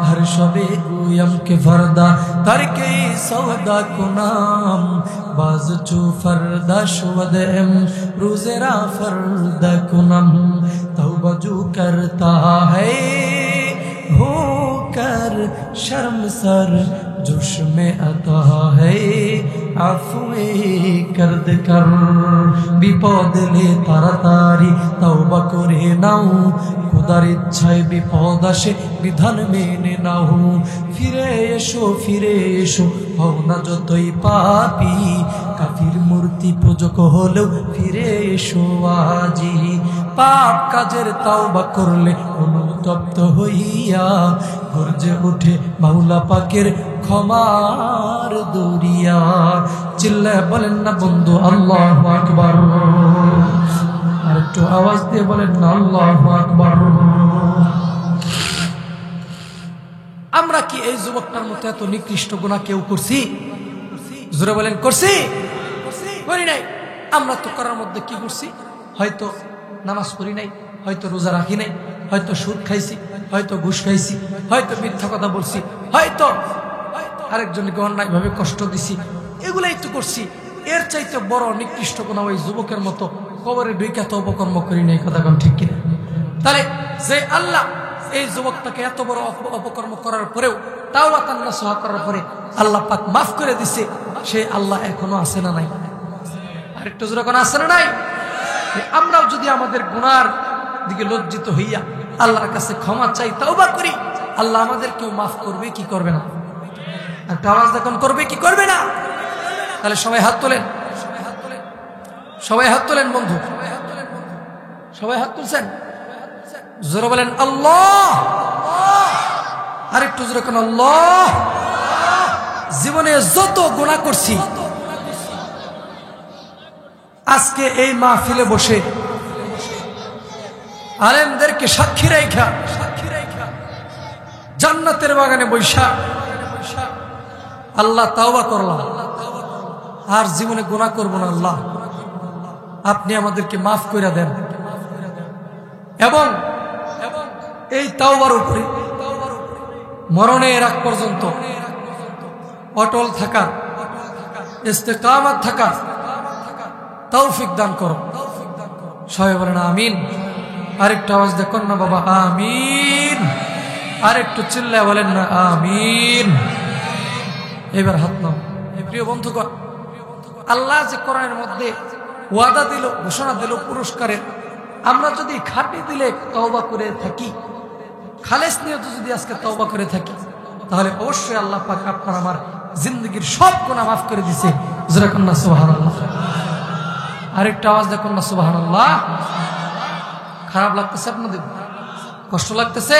हर शबे गुयम के फरदा करके सौदा कुनाम, बाज चू फरदा शुवद एम रोजेरा फरदा कुनम, तौबा जो करता है हो कर शर्मसर, जोश में आता है আফুয়ে করদ কর, বিপদ লে তাড়াতাড়ি তওবা করে নাও, খোদার ইচ্ছায় বিপদ আসে বিধান মেনে নাও, ফিরে এসো হও না যতই পাপী, কাফির মূর্তি পূজক হলেও ফিরে এসো আজি, পাপ কাজের তওবা করলে অনুতপ্ত হইয়া গর্জে ওঠে মাওলা পাকের ক্ষমার দরিয়া। চিল্লায় বলেন না বন্ধু আল্লাহু আকবার, আর একটু আওয়াজ দিয়ে বলেন না আল্লাহু আকবার। আমরা কি এই যুবকটার মতো এত নিকৃষ্ট গুনাহ কেউ করছি? জোরে বলেন করছি? করি নাই। আমরা তো করার মধ্যে কি করছি? হয়তো নামাজ পড়ি নাই, হয়তো রোজা রাখি নাই, হয়তো সুদ খাইছি, হয়তো ঘুষ খাইছি, হয়তো মিথ্যা কথা বলছি, হয়তো আরেকজনকে অন্যায় ভাবে কষ্ট দিছি, এগুলাই তো করছি। এর চাইতে বড় নিকৃষ্ট গুনাহ ওই যুবকের মতো কবরে ঢুইকা তো অপকর্ম করি নাই। কথা কোন ঠিক কিনা? তাহলে যে আল্লাহ এই যুবকটাকে এত বড় অপকর্ম করার পরেও তাওবা নাসুহা করার পরে আল্লাহ পাক মাফ করে দিছে, সেই আল্লাহ এখনো আছে না নাই? আরেকটু জোরে কোন আছে না নাই? আমরাও যদি আমাদের গুনার দিকে লজ্জিত হইয়া আল্লাহর কাছে ক্ষমা চাই, তাওবা করি, আল্লাহ আমাদেরকেও মাফ করবে কি করবে না? একটা আওয়াজ দেখুন, করবে কি করবে না? তাহলে সবাই হাত তোলেন, সবাই হাত তোলেন বন্ধু, সবাই হাত তুলছেন? জোরে বলেন আল্লাহ, আরেকটু জোরে কোন আল্লাহ। জীবনে যত গুনাহ করছি আজকে এই মাহফিলে বসে আলেমদেরকে সাক্ষী রাইখা জান্নাতের বাগানে বৈশা আল্লাহ তাওবা করলাম, আর জীবনে গুনাহ করব না। আল্লাহ আপনি আমাদেরকে মাফ করে দেন, এবং এই তাওবার উপরে মরণের আগ পর্যন্ত অটল থাকা, ইস্তেকামত থাকা তৌফিক দান করো। সবাই বলেন আমিন। আরেকটু আওয়াজ দেখুন না বাবা, আমিন। আরেকটু চিল্লায় বলেন না আমিন। এবার হাত নাও। প্রিয় বন্ধুগণ, আল্লাহ যে কোরআনের মধ্যে ওয়াদা দিল, ঘোষণা দিল পুরস্কারের, আমরা যদি খাঁটি দিলে তওবা করে থাকি, খালেস নিয়ত যদি আজকে তওবা করে থাকি, তাহলে অবশ্যই আল্লাহ পাক আপনার আমার জিন্দগির সব গুনাহ মাফ করে দিছে। জোরে কোন না সুবহানাল্লাহ। আরেকটা আওয়াজ দেখুন না সুবহানাল্লাহ। খারাপ লাগতেছে আপনাদের? কষ্ট লাগতেছে?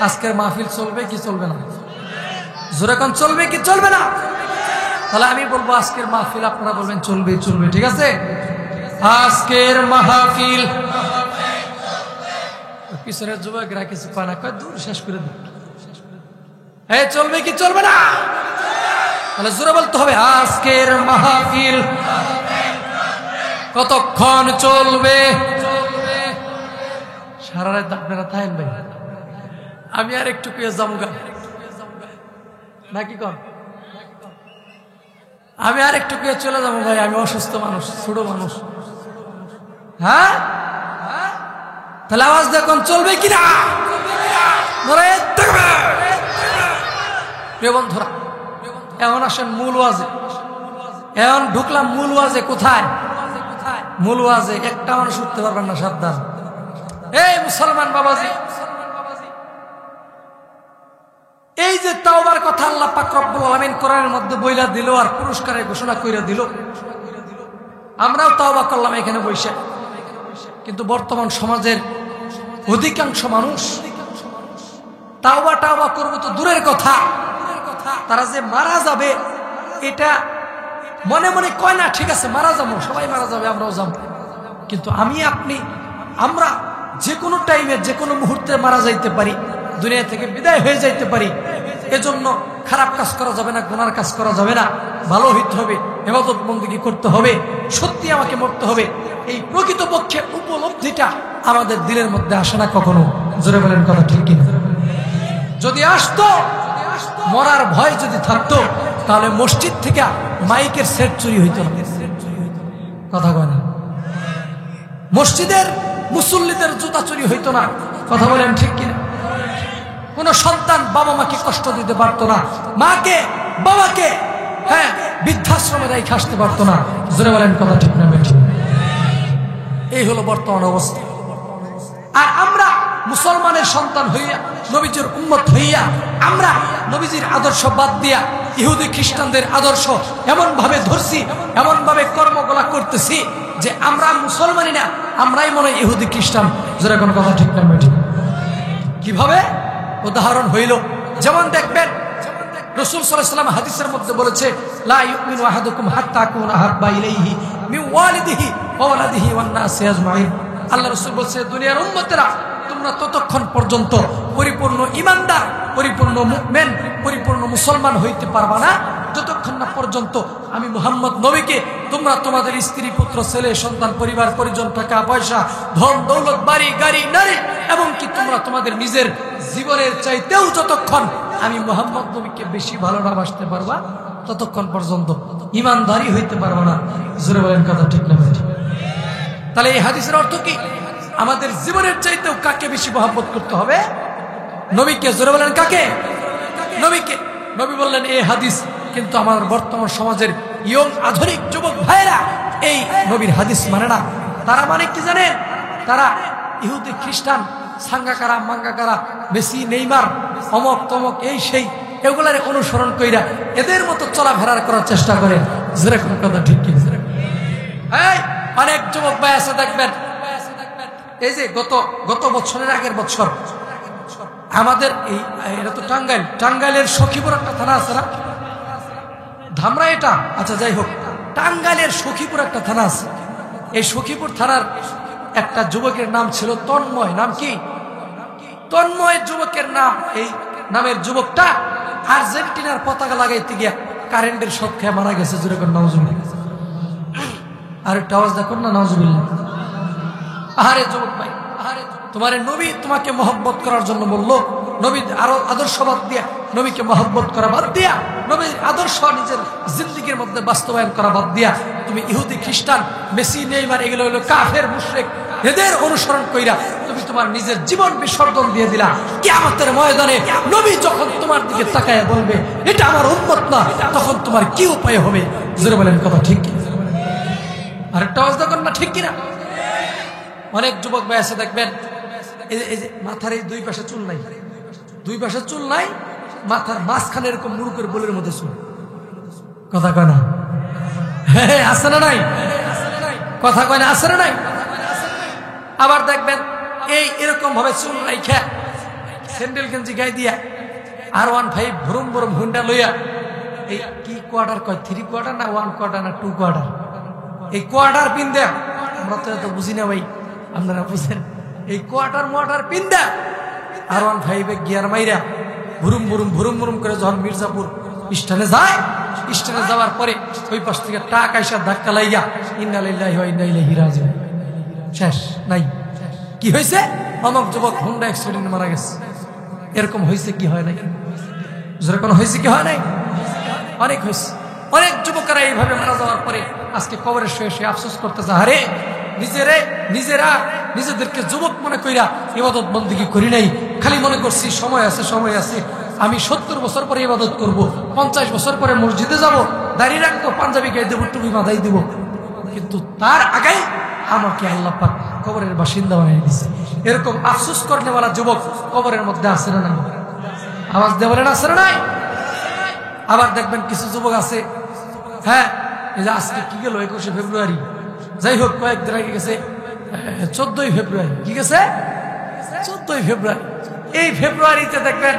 আজকের মাহফিল চলবে কি চলবে না? জোরে কোন চলবে কি চলবে না? তাহলে আমি বলবো আজকের মাহফিল, আপনারা বলবেন চলবে চলবে, ঠিক আছে? আজকের মাহফিল পিছনের যুবকরা কিছু পায় না, কয় দূর শেষ করে দিন। হ্যাঁ চলবে কি চলবে না? তাহলে জোরে বলতে হবে আজকের মাহফিল কতক্ষণ চলবে? সারা রাত আপনারা থাকেন ভাই, আমি আর একটু পেয়ে যাবো নাকি কন? আমি আর একটু পেয়ে চলে যাবো ভাই, আমি অসুস্থ মানুষ, ছোট মানুষ। হ্যাঁ তাহলে আওয়াজ দেখুন চলবে কিনা? প্রিয় বন্ধুরা, এখন আসেন মূল ওয়াজে। এখন ঢুকলাম মূল ওয়াজে। কোথায়? মূল ওয়াজে একটা মানুষ উঠতে পারবেন না, সাবধান। এই মুসলমান বাবাজি, এই যে তাওবার কথা আল্লাহ পাক রব্বুল আলামিন কোরআনের মধ্যে বইলা দিল আর পুরস্কারের ঘোষণা কইরা দিল, আমরাও তাওবা করলাম এখানে বসে। কিন্তু বর্তমান সমাজের অধিকাংশ মানুষ তাওবা করবো তো দূরের কথা, তারা যে মারা যাবে এটা মনে মনে কয় না। ঠিক আছে, মারা যাবো, সবাই মারা যাবে, আমরাও যাবো। কিন্তু আমি আপনি আমরা যে কোনো টাইমে যে কোনো মুহূর্তে মারা যাইতে পারি, দুনিয়া থেকে বিদায় হয়ে যাইতে পারি। এজন্য খারাপ কাজ করা যাবে না, গুনার কাজ করা যাবে না, ভালো হইতে হবে, ইবাদত বন্দেগী করতে হবে, সত্যি আমাকে মরতে হবে। এই প্রকৃতপক্ষে উপলব্ধিটা আমাদের দিলের মধ্যে আসে না কখনো। জোরে বলেন কথা ঠিক কিনা? যদি আসতো, মরার ভয় যদি থাকতো, তাহলে মসজিদ থেকে মাইকের সেট চুরি হইতো না। কথা কয় না? মসজিদের মুসল্লিদের জুতা চুরি হইতো না। কথা বলেন ঠিক কিনা? কোন সন্তান বাবা মাকে কষ্ট দিতে পারতো না, মাকে বাবাকে বৃদ্ধাশ্রমে রেখে আসতে পারতো না। জোরে বলেন কথা ঠিক না বেঠিক? এই হলো বর্তমান অবস্থা। আর আমরা মুসলমানের সন্তান হইয়া, নবীজির উম্মত হইয়া, আমরা নবীজির আদর্শ বাদ দিয়া ইহুদি খ্রিস্টানদের আদর্শ এমন ভাবে ধরছি, এমন ভাবে কর্মগুলা করতেছি যে আমরা মুসলমানই না, আমরাই মনে হয় ইহুদি খ্রিস্টান। জোরে কোন কথা ঠিক না বেঠিক? কিভাবে? উদাহরণ হইল, যেমন দেখবেন রাসূল সাল্লাল্লাহু আলাইহি ওয়াসাল্লাম হাদিসের মধ্যে বলেছে, লা ইউমিনু আহাদুকুম হাত্তা আকুনা আহাব্বা ইলাইহি মিন ওয়ালিদিহি ওয়া ওয়ালাদিহি ওয়ান নাসি আজমাইন। আল্লাহ রাসূল বলেছে, দুনিয়ার উম্মতেরা তোমরা ততক্ষণ পর্যন্ত পরিপূর্ণ ঈমানদার, পরিপূর্ণ মুমিন, পরিপূর্ণ মুসলমান হইতে পারবা না যতক্ষণ না পর্যন্ত আমি মুহাম্মদ নবীকে তোমরা তোমাদের স্ত্রী, পুত্র, ছেলে, সন্তান, পরিবার, পরিজন, টাকা পয়সা, ধন দৌলত, বাড়ি গাড়ি, নারী, এবং কি তোমরা তোমাদের নিজের জীবনের চাইতেও যতক্ষণ আমি মুহাম্মদ নবীকে বেশি ভালো না বাসতে পারবা ততক্ষণ পর্যন্ত ঈমানদারি হইতে পারবা না। জোরে বলেন কথা ঠিক না? তাহলে এই হাদিসের অর্থ কি? আমাদের জীবনের চাইতেও কাকে বেশি মহব্বত করতে হবে? নবীকে। জোরে বলেন কাকে? নবীকে। নবী বললেন এই হাদিস। কিন্তু আমার বর্তমান সমাজের ইয়ং আধুনিক যুবক ভাইরা এই নবীর হাদিস মানে না। তারা মানে কি জানেন? তারা ইহুদি খ্রিস্টান, সাঙ্গাকারা, মাঙ্গাকারা, মেসি, নেইমার, অমক তমক, এই সেই এগুলার অনুসরণ কইরা এদের মতো চলাফেরা করার চেষ্টা করে। জোরে কোন কথা ঠিক কি? অনেক যুবক ভাই আছে দেখবেন, এই যে গত বছরের আগের বছর আমাদের এটা তো টাঙ্গাইলের সখীপুর একটা থানা আছে না, ধামরা এটা, আচ্ছা যাই হোক, টাঙ্গাইলের সখীপুর একটা থানা আছে। এই সখীপুর থানার একটা যুবকের নাম ছিল তন্ময়। নাম কি? তন্ময় যুবকের নাম। এই নামের যুবকটা আর্জেন্টিনার পতাকা লাগাইতে গিয়া কারেন্টের শক খেয়ে মারা গেছে। জোরে করে নাউজুবিল্লাহ। আর একটা আওয়াজ দেখুন না, নাউজুবিল্লাহ। আহারে যুবক ভাই, আহারে, তোমার নবী তোমাকে মহব্বত করার জন্য বললো, নবীর আরো আদর্শ বাদ দিয়া, নবীকে মহব্বত করা বাদ দিয়া, নবীর আদর্শ নিজের জিন্দেগীর মধ্যে বাস্তবায়ন করা বাদ দিয়া তুমি ইহুদি খ্রিস্টান, মেসি, নেইমার, এগুলো হলো কাফের মুশরিক, এদের অনুসরণ কইরা তুমি তোমার নিজের জীবন বিসর্জন দিয়ে দিলা। কিয়ামতের ময়দানে নবী যখন তোমার দিকে তাকায় বলবে এটা আমার উম্মত না, তখন তোমার কি উপায় হবে? জোরে বলেন কথা ঠিক কি? আরেকটা আওয়াজ দেখুন না, ঠিক কিনা? অনেক যুবক ভাই আছে দেখবেন, এই যে মাথার এই দুই পাশে চুল নাই, দুই পাশে চুল নাই, মাথার মাঝখানে এরকম মুরুকের বোলের মধ্যে চুল। কথা কয় না? হ্যাঁ, আছে না নাই? কথা কয় না? আছে না নাই? আবার দেখবেন এই এরকম ভাবে চুল রাইখা স্যান্ডেল গেঞ্জি গায়ে দিয়া R15 ভরুম ভরুম হুন্ডা লইয়া, এই কি কোয়ার্টার কয়, 3 কোয়ার্টার না 1 কোয়ার্টার না 2 কোয়ার্টার, এই কোয়ার্টার পিন দেয়া, আমরা তো এত বুঝি না ভাই, আপনারা বুঝেন। এই কোয়ার্টার পিন দেয়া R15 গিয়ার মাইরা ভুরুম ভুরুম ভুরুম ভুরুম করে যখন মির্জাপুর স্টেশনে যায়, স্টেশনে যাওয়ার পরে ওই পাশ থেকে টাক আইসা ধাক্কা লাইয়া ইন্না লিল্লাহি ওয়া ইন্না ইলাইহি রাজিউন। শেষ নাই। কি হয়েছে? অমক যুবক হুন্ডা অ্যাক্সিডেন্টে মারা গেছে। এরকম হয়েছে কি হয় নাই? যেরকম হয়েছে কি হয় নাই? অনেক হয়েছে। অনেক যুবকেরা এইভাবে মারা যাওয়ার পরে আজকে কবরে শুয়ে শুয়ে আফসোস করতেছে, আরে নিজেরা নিজেদেরকে যুবক মনে কইরা ইবাদত বন্দেগী করি নাই, খালি মনে করছি সময় আছে সময় আছে, আমি 70 বছর পরে ইবাদত করব, 50 বছর পরে মসজিদে যাব, দাড়ি রাখবো, পাঞ্জাবি গায়ে দেবো, টুপি মাথায় দিব। কিন্তু তার আগেই আমাকে আল্লাহ পাক কবরের বাসিন্দা বানিয়ে দিচ্ছে। এরকম আফসোস করনেওয়ালা যুবক কবরের মধ্যে আছে না নাই? আওয়াজ দিয়ে বলেন আছে না নাই? আবার দেখবেন কিছু যুবক আছে, হ্যাঁ এই যে আজকে কি গেল 21শে ফেব্রুয়ারি, যাই হোক কয়েকদিন আগে গেছে 14ই ফেব্রুয়ারি, কি গেছে 14ই ফেব্রুয়ারি। এই ফেব্রুয়ারিতে দেখবেন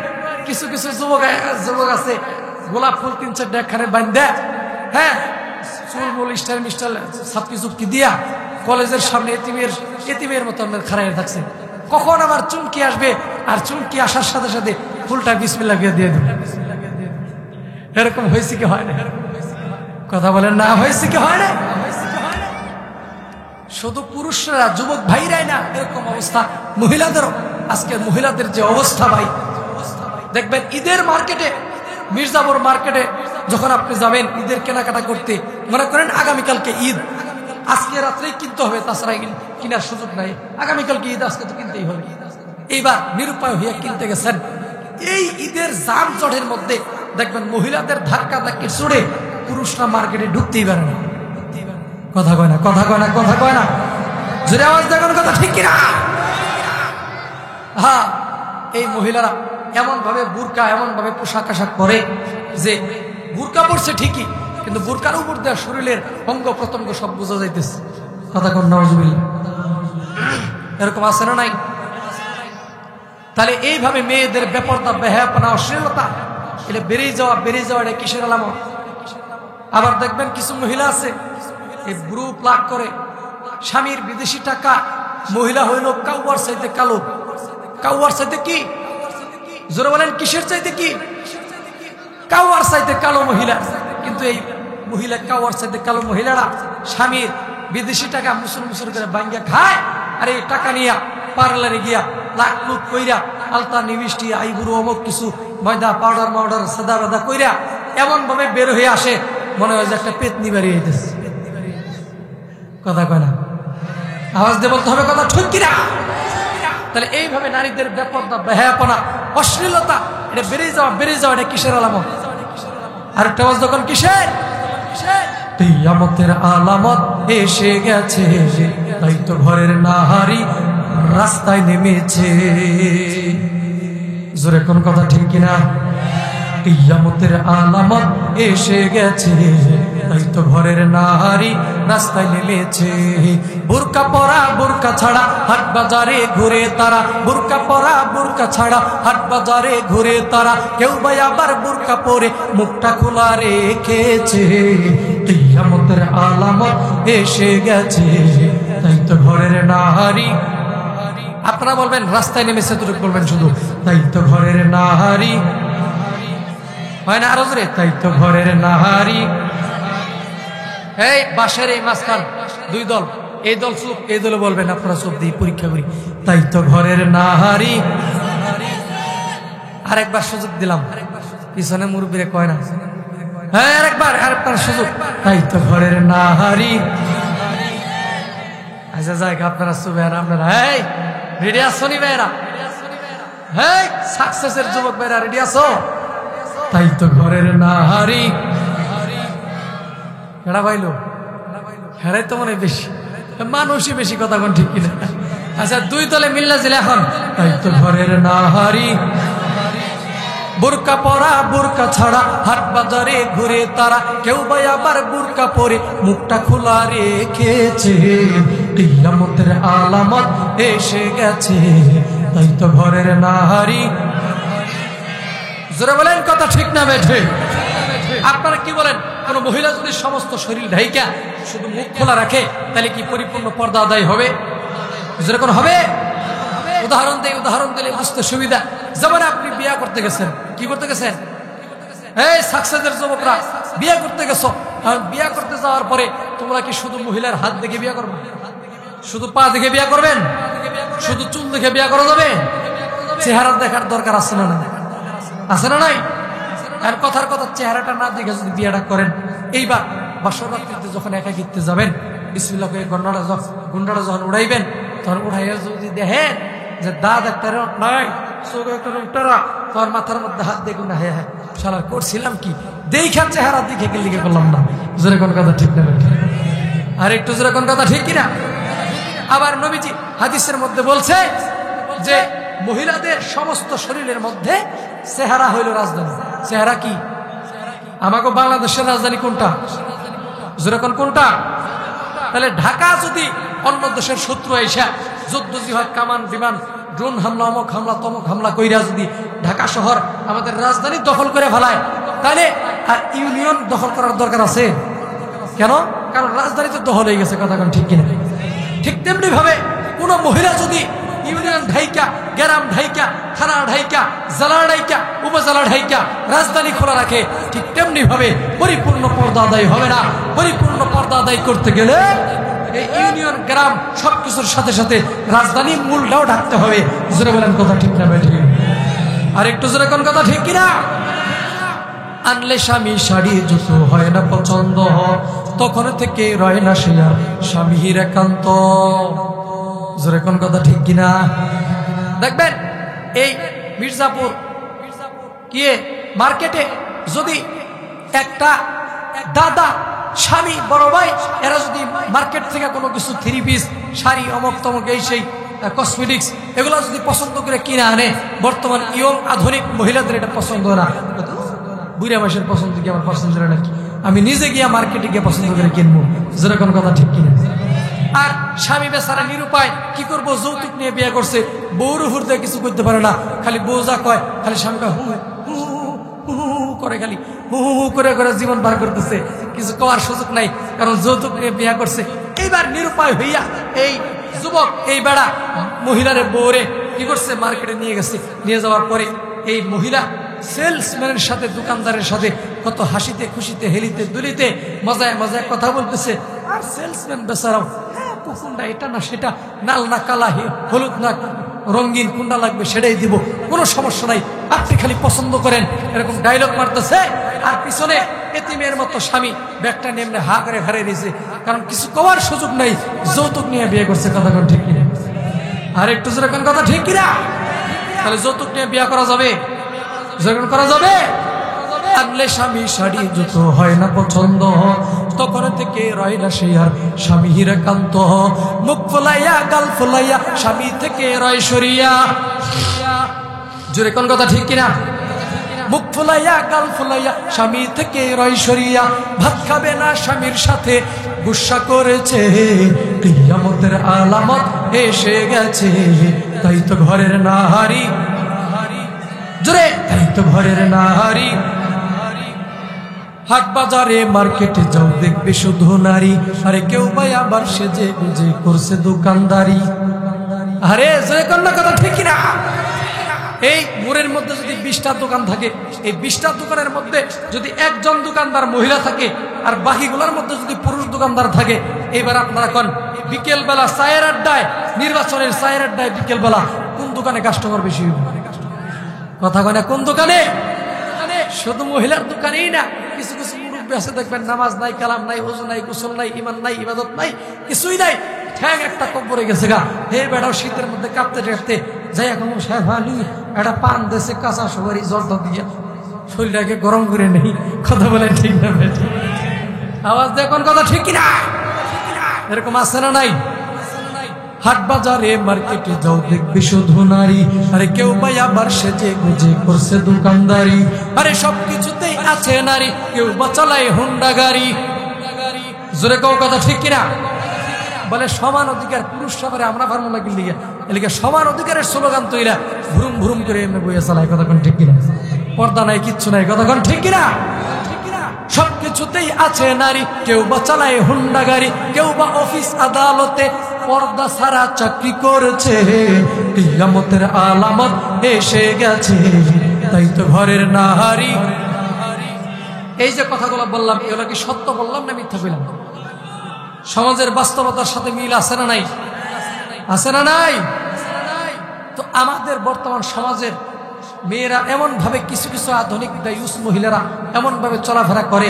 কিছু কিছু যুবক আছে গোলাপ ফুল 3-4 একখানে বান্ধে, হ্যাঁ চুল মুল স্টাইল মিস্টাইল সাপকি চুপকি দিয়া কলেজের সামনে এতিমের মতো খাড়াই থাকছে। কখন আমার চুমকি আসবে, আর চুমকি আসার সাথে সাথে ফুলটা বিসমিল্লাহ দিয়ে দেবে। এরকম হয়েছে কি হয় না? কথা বলেন না, হয়েছে কি হয় না? শুধু পুরুষরা যুবক ভাইরাই না, এরকম অবস্থা মহিলাদেরও। আজকে মহিলাদের যে অবস্থা ভাই, দেখবেন ঈদের মার্কেটে, মির্জাপুর মার্কেটে যখন আপনি যাবেন ঈদের কেনাকাটা করতে, মনে করেন আগামীকালকে ঈদ, আজকে রাত্রেই কিনতে হবে, তাছাড়া কেনার সুযোগ নাই, আগামীকালকে ঈদ, আজকে তো কিনতেই হবে। এইবার নিরুপায় হইয়া কিনতে গেছেন, এই ঈদের জাম জটের মধ্যে দেখবেন মহিলাদের ধাক্কা ধাক্কি ছুড়ে পুরুষরা মার্কেটে ঢুকতেই পারে না। কথা কয় না, কথা কয় না, কথা কয় না, জোরে আওয়াজ দেখুন, কথা ঠিক কিনা? হ্যাঁ, এই মহিলারা এমন ভাবে বুরকা, এমন ভাবে পোশাক আশাক পরে যে বুরকা পরছে ঠিকই, কিন্তু বুরকার উপর দেওয়া শরীরের অঙ্গ প্রত্যঙ্গ সব বোঝা যাইতেছে। কথা কন নাউজুবিল্লাহ। এরকম আছে না নাই? তাহলে এইভাবে মেয়েদের বেপরদা, বেহায়াপনা, অশ্লীলতা এটা বেড়ে যাওয়া এটা কিসের আলামত? আবার দেখবেন কিছু মহিলা আছে এই ব্রু প্লাগ করে, স্বামীর বিদেশি টাকা, মহিলা হইল কাউয়ার চাইতে কালো। কাউয়ার চাইতে কি? জোরে বলেন, কিসের চাইতে কি? কাউয়ার চাইতে কালো মহিলা। কিন্তু এই মহিলা কাউয়ার চাইতে কালো মহিলারা স্বামীর বিদেশি টাকা মুসুর করে ভাঙ্গিয়া খায়, আর এই টাকা নিয়া পার্লারে গিয়া লাখ লুক কইরা আলতা নিবিষ্টি আইবুড়ো অমুক কিছু ময়দা পাউডার সাদা বাদা কইরা এমন ভাবে বের হয়ে আসে, মনে হয় যে একটা পেতনি বেরিয়ে যেতেছে। কথা কয় না, আওয়াজ দিয়ে বলতে হবে, কথা ঠিক কিনা? তাহলে এইভাবে নারীদের বেপরদা, বেহায়াপনা, অশ্লীলতা এটা বেড়ে যাওয়া এটা কিসের আলামত? আরেকটা আওয়াজ যখন কিসের? কিয়ামতের আলামত এসে গেছে, তাই তো ঘরের নারী রাস্তায় নেমেছে। জোরে কোন কথা ঠিক কিনা? কিয়ামতের আলামত এসে গেছে, তাই তো ঘরের নারী রাস্তায় নেমেছে। বুরকা পরা বুরকা ছাড়া হাট বাজারে ঘুরে তারা, বুরকা পরা বুরকা ছাড়া হাট বাজারে ঘুরে তারা, কেউ বা আবার বুরকা পরে মুখটা খোলা রেখেছে। কিয়ামতের আলামত এসে গেছে, তাই তো ঘরের নারী। আপনারা বলবেন রাস্তায় নেমেছে, তুই বলবেন শুধু তাই তো ঘরের নারী, হয় না? আরো জোরে, তাই তো ঘরের নারী। এই বাসের এই মাঝখান দুই দল, এই দল চুপ, এই দলে বলবেন, আপনারা চুপ দিয়ে পরীক্ষা করি, তাই তো ঘরের নারী। আরেকবার সুযোগ দিলাম, পিছনে মুরব্বীরে কয় না, হ্যাঁ আরেকবার সুযোগ, তাই তো ঘরের নারী। আচ্ছা যাই, আপনারা চুপেন, আপনারা এই রেডি আছো নি ভাইরা? হ্যাঁ, সাকসেসের যুবক ভাইরা রেডি আছো? তাই তো ঘরের নারী। হেরা পাইলো, হেরাই তো মনে বেশি, মানুষই বেশি, কথা কোন ঠিক কিনা? আচ্ছা দুই দলে মিল্লা জিলে এখন, তাই তো ঘরের নারী। বুরকা পরা বুরকা ছাড়া হাট বাজারে ঘুরে তারা, কেউ বা আবার বুরকা পরে মুখটা খোলা রেখেছে। কিয়ামতের আলামত এসে গেছে, তাই তো ঘরের নারী। জোরে বলেন, কথা ঠিক না বেঠে? আপনারা কি বলেন, কোন মহিলা যদি সমস্ত শরীর ঢাইকা শুধু মুখ খোলা রাখে, তাহলে কি পরিপূর্ণ পর্দা আদায় হবে? যেরকম হবে? উদাহরণ দিলে বুঝতে সুবিধা। যেমন আপনি বিয়ে করতে গেছেন, কি করতে গেছেন? এই সাকসেসের যুবকরা বিয়ে করতে গেছো, বিয়ে করতে যাওয়ার পরে তোমরা কি শুধু মহিলার হাত দেখে বিয়ে করবে? শুধু পা দেখে বিয়ে করবেন? শুধু চুল দেখে বিয়ে করা যাবে? চেহারা দেখার দরকার আছে না নাই? আছে না নাই? আর কথার কথা চেহারাটা না দেখে যদি বিয়েটা করেন, এইবার বাসর রাত্রিতে যখন একাকিত্বে যাবেন, বিসমিল্লাহ করে গুন্ডাটা যখন উড়াইবেন, তখন উঠাইয়া যদি দেখেন যে দাঁত একটা নাই, চোখ একটা উঠারা, তোর মাথার মধ্যে হাত দেখুন না, হ্যাঁ হ্যাঁ শালা করছিলাম কি দেখা চেহারা দিকে লিখে করলাম না। জোরে কোন কথা ঠিক না? আর একটু জোরে কোন কথা ঠিক কিনা? আবার নবীজি হাদিসের মধ্যে বলছে যে মহিলাদের সমস্ত শরীরের মধ্যে চেহারা হইল রাজধানী। চেহারা কি? আমাকে বাংলাদেশের রাজধানী কোনটা? যেরকম কোনটা? তাহলে ঢাকা যদি অন্য দেশের শত্রু এসে যুদ্ধ জিহাদ, কামান বিমান, ড্রোন হামলা, অমক হামলা, তমক হামলা কইরা যদি ঢাকা শহর আমাদের রাজধানী দখল করে ফেলায়, তাহলে আর ইউনিয়ন দখল করার দরকার আছে কেন? কারণ রাজধানী তো দখল হয়ে গেছে। কথা কোন ঠিক কিনা? ঠিক তেমনি ভাবে কোন মহিলা যদি ইউনিয়ন ঢাইকা, গ্রাম ঢাইকা, থানা ঢাইকা, জেলা ঢাইকা, উপজেলা ঢাইকা রাজধানী খোলা রাখে, ঠিক তেমনি ভাবে পরিপূর্ণ পর্দা আদায় হবে না। পরিপূর্ণ পর্দা আদায় করতে গেলে এই ইউনিয়ন, গ্রাম সবকিছুর সাথে সাথে রাজধানী মূলটাও ঢাকতে হবে। জোরে বলেন কথা ঠিক না? ঠিক। আর একটু জোরে কোন কথা ঠিক কিনা? আনলে স্বামী শাড়ি জুতো হয় না পছন্দ, তখন থেকে রয় না সে স্বামীর একান্ত। জোরে কোন কথা ঠিক কিনা? দেখবেন এই মির্জাপুর কি মার্কেটে যদি একটা দাদা, স্বামী, বড় ভাই এরা যদি মার্কেট থেকে কোনো কিছু থ্রি পিস, শাড়ি, অমক তমক, এই সেই কসমেটিক্স এগুলো যদি পছন্দ করে কিনে আনে, বর্তমান ইয়ং আধুনিক মহিলাদের এটা পছন্দ না। বুড়া মাসের পছন্দ কি আমার পছন্দ নাকি? আমি নিজে গিয়া মার্কেটে গিয়ে পছন্দ করে কিনবো। যেরকম কথা ঠিক কিনা? আর স্বামী বেচারা নিরুপায়, কি করবো? যৌতুক নিয়ে বিয়ে করছে, বউর উপর দিয়ে কিছু করতে পারে না, খালি বউ যা কয় খালি স্বামী কয় হু হু করে, খালি হু হু করে করে জীবন পার করতেছে, কিছু করার সুযোগ নাই, কারণ যৌতুক নিয়ে বিয়ে করছে। এইবার নিরুপায় হইয়া এই যুবক, এই বেড়া মহিলারে বউরে কি করছে? মার্কেটে নিয়ে গেছে। নিয়ে যাওয়ার পরে এই মহিলা সেলসম্যানের সাথে, দোকানদারের সাথে কত হাসিতে খুশিতে, হেলিতে দুলিতে, মজায় মজায় কথা বলতেছে। আর সেলসম্যান বেচারাও কোনটা, এটা না সেটা, নাল না কালা, হলুদ না রঙিন, কোনটা লাগবে সেটাই দিব, কোনো সমস্যা নাই, আপনি খালি পছন্দ করেন, এরকম ডায়লগ মারতেছে। আর পিছনে এতিমের মতো স্বামী ব্যাগটা নেমনে হা করে হারিয়ে দিয়েছে, কারণ কিছু কওয়ার সুযোগ নাই, যৌতুক নিয়ে বিয়ে করছে। কথা কোন ঠিক কিনা? আর একটু যেরকম কথা ঠিক কিনা? তাহলে যৌতুক নিয়ে বিয়ে করা যাবে? যেরকম করা যাবে? আনলে স্বামী শাড়ি জুতো হয় না পছন্দ, তখন থেকে রয় না সে আর স্বামীর একান্ত। মুখ ফোলাইয়া গাল ফোলাইয়া স্বামী থেকে রয় সরিয়া। জোরে কোন কথা ঠিক কিনা? মুখ ফোলাইয়া গাল ফোলাইয়া স্বামী থেকে রয় সরিয়া। ভাত খাবে না স্বামীর সাথে গুসা করেছে, কিয়ামতের আলামত এসে গেছে, তাই তো ঘরের নারী, জোরে তাই তো ঘরের নারী। হাট বাজারে মার্কেটে যাও দেখবে শুধু নারী, আরে কেউ ভাই আবার সেজে গুজে করছে দোকানদারি। আরে জোরে কন্যা কথা ঠিক কিনা? এই মোড়ের মধ্যে যদি 20টা দোকান থাকে, এই 20টা দোকানের মধ্যে যদি একজন দোকানদার মহিলা থাকে আর বাকিগুলোর মধ্যে যদি পুরুষ দোকানদার থাকে, এবার আপনারা কোন বিকেল বেলা চায়ের আড্ডায়, নির্বাচনের চায়ের আড্ডায় বিকেল বেলা কোন দোকানে কাস্টমার বেশি হবে? কথা কয় না কোন দোকানে? শুধু মহিলার দোকানেই না, কিছু কিছু মুরব্বী আছে দেখবেন নামাজ নাই, কালাম নাই, ওযু নাই, গোসল নাই, ঈমান নাই, ইবাদত নাই, কিছুই নাই, ঠ্যাং একটা কবরে গেছে গা। হে বেড়াও শীতের মধ্যে কাঁপতে কাঁপতে যাই এখন সাহেব আলী একটা পান দেশে কাঁচা সবারই জর্দা দিয়ে শরীরটাকে গরম করে নেই। কথা বলেন ঠিক না? আওয়াজ দেখুন, কথা ঠিক কিনা? এরকম আছে না নাই? হাট বাজারে মার্কেটে যাও দেখবে শুধু নারী, আরে কেউ ভাই আবার সেজে গুজে করছে দোকানদারি। আরে সবকিছুতেই আছে নারী, কেউ বা চালায় হুন্ডা গাড়ি। জোরে কেউ কথা ঠিক কিনা? বলে সমান অধিকার, পুরুষ সবারে আমরা ফার্মুলা কিনলি এদিকে সমান অধিকারের স্লোগান তৈরা ভুরুম ভুরুম করে এমনি বইয়া চালায়। কথা কোন ঠিক কিনা? পর্দা নাই, কিচ্ছু নাই। কথা কোন ঠিক কিনা? সবকিছুতেই আছে নারী, কেউ বা চালায় হুন্ডা গাড়ি, কেউ বা অফিস আদালতে পর্দা ছাড়া চাকরি করেছে, কিয়ামতের আলামত এসে গেছে, তাই তো ঘরের নারী। এই যে কথাগুলো বললাম, এগুলো কি সত্য বললাম না মিথ্যা বললাম? সমাজের বাস্তবতার সাথে মিল আছে না নাই? আছে না নাই? তো আমাদের বর্তমান সমাজের মেয়েরা এমন ভাবে, কিছু কিছু আধুনিক দায়ুস মহিলারা এমন ভাবে চলাফেরা করে,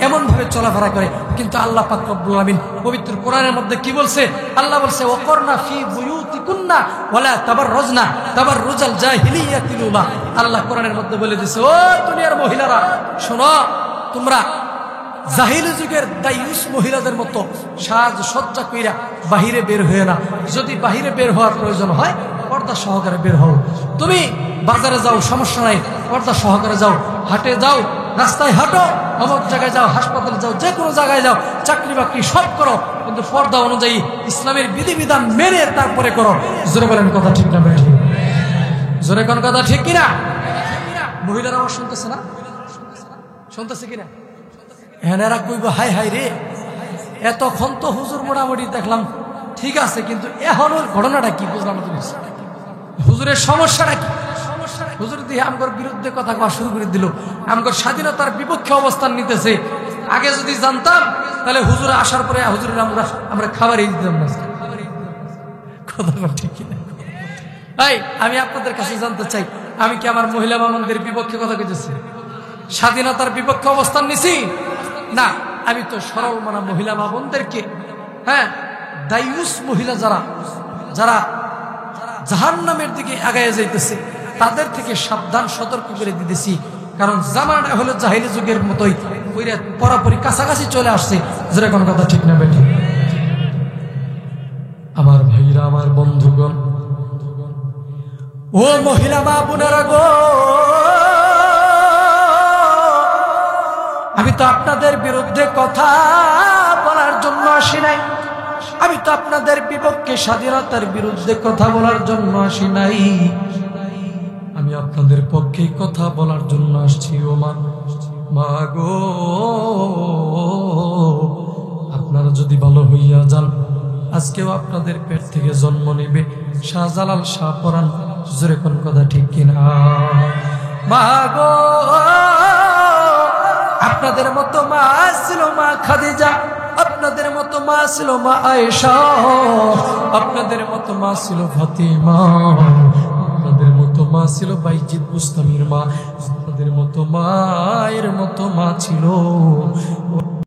এমন ভাবে চলাফেরা করে। কিন্তু আল্লাহ পাক রব্বুল আলামিন পবিত্র কোরআনের মধ্যে কি বলছে? আল্লাহ বলছে ওয়াকরনা ফি বুয়ুতিকুন্না ওয়ালা তাবাররুজনা তাবাররুজাল জাহিলিয়াতিল উলা। আল্লাহ কোরআনের মধ্যে বলে দিয়েছে, ও দুনিয়ার মহিলারা শোনো, তোমরা জাহিলি যুগের দায়ুস মহিলাদের মতো সাজ সজ্জা কইরা বাহিরে বের হয়ে না। যদি বাহিরে বের হওয়ার প্রয়োজন হয় পর্দা সহকারে বের হও। তুমি বাজারে যাও, সমস্যা নাই, পর্দা সহকারে যাও। হাটে যাও, রাস্তায় হাঁটো, অমুক জায়গায় যাও, হাসপাতালে যাও, যে কোনো জায়গায় যাও, চাকরি বাকরি সব করো, কিন্তু পর্দা অনুযায়ী ইসলামের বিধিবিধান মেনে তারপরে করো। জোরে বলেন কথা ঠিক না ভাই? জোরে কোন কথা ঠিক কিনা? মহিলারা আমার শুনতেছে না? শুনতেছে কিনা? এনারা কইব হাই হাই রে, এতক্ষণ তো হুজুর মোটামুটি দেখলাম ঠিক আছে, কিন্তু এখন ওর ঘটনাটা কি বুঝলাম না। হুজুরের সমস্যাটা কি? হুজুর দিয়ে আমগর বিরুদ্ধে কথা কওয়া শুরু করে দিল, আমগর স্বাধীনতার বিপক্ষে অবস্থান নিতেছে। আগে যদি জানতাম তাহলে হুজুরে আসার পরে হুজুরের আমরা খাবারই দিতাম না। কথাটা ঠিক কিনা? আমি আপনাদের কাছে জানতে চাই, আমি কি আমার মহিলা মামুনদের বিপক্ষে কথা কইতেছি? স্বাধীনতার বিপক্ষে অবস্থান নিছি? না, আমি তো সরল মানা মহিলা মামুনদেরকে, দায়ুস মহিলা যারা যারা জাহান্নামের দিকে আগায় যাইতেছে তাদের থেকে সাবধান সতর্ক করে দিতেছি। কারণ জামানাটা হলো জাহিলি যুগের মতোই পরাপরি কাছাকাছি চলে আসছে। যেটা কোনো কথা ঠিক না বেটি? আমার ভাইরা, আমার বন্ধুগণ, ও মহিলা মা বোনেরা গো, আমি তো আপনাদের বিরুদ্ধে কথা বলার জন্য আসি নাই। আমি তো আপনাদের বিপক্ষে স্বাধীনতার বিরুদ্ধে কথা বলার জন্য আসি নাই। আমি আপনাদের পক্ষে কথা বলার জন্য আসছি। ও মা গো, আপনারা যদি ভালো হইয়া যান, আজকেও আপনাদের পেট থেকে জন্ম নেবে শাহজালাল শাহ পরাণ। জোরে কোন কথা ঠিক কিনা? মা গো, আপনাদের মতো মা ছিল মা খাদিজা, আপনাদের মতো মা ছিল মা আয়েশা, আপনাদের মতো মা ছিল ফাতিমা, আপনাদের মতো মা ছিল বাইজিদ বুস্তামির মা, আপনাদের মতো মায়ের মতো মা ছিল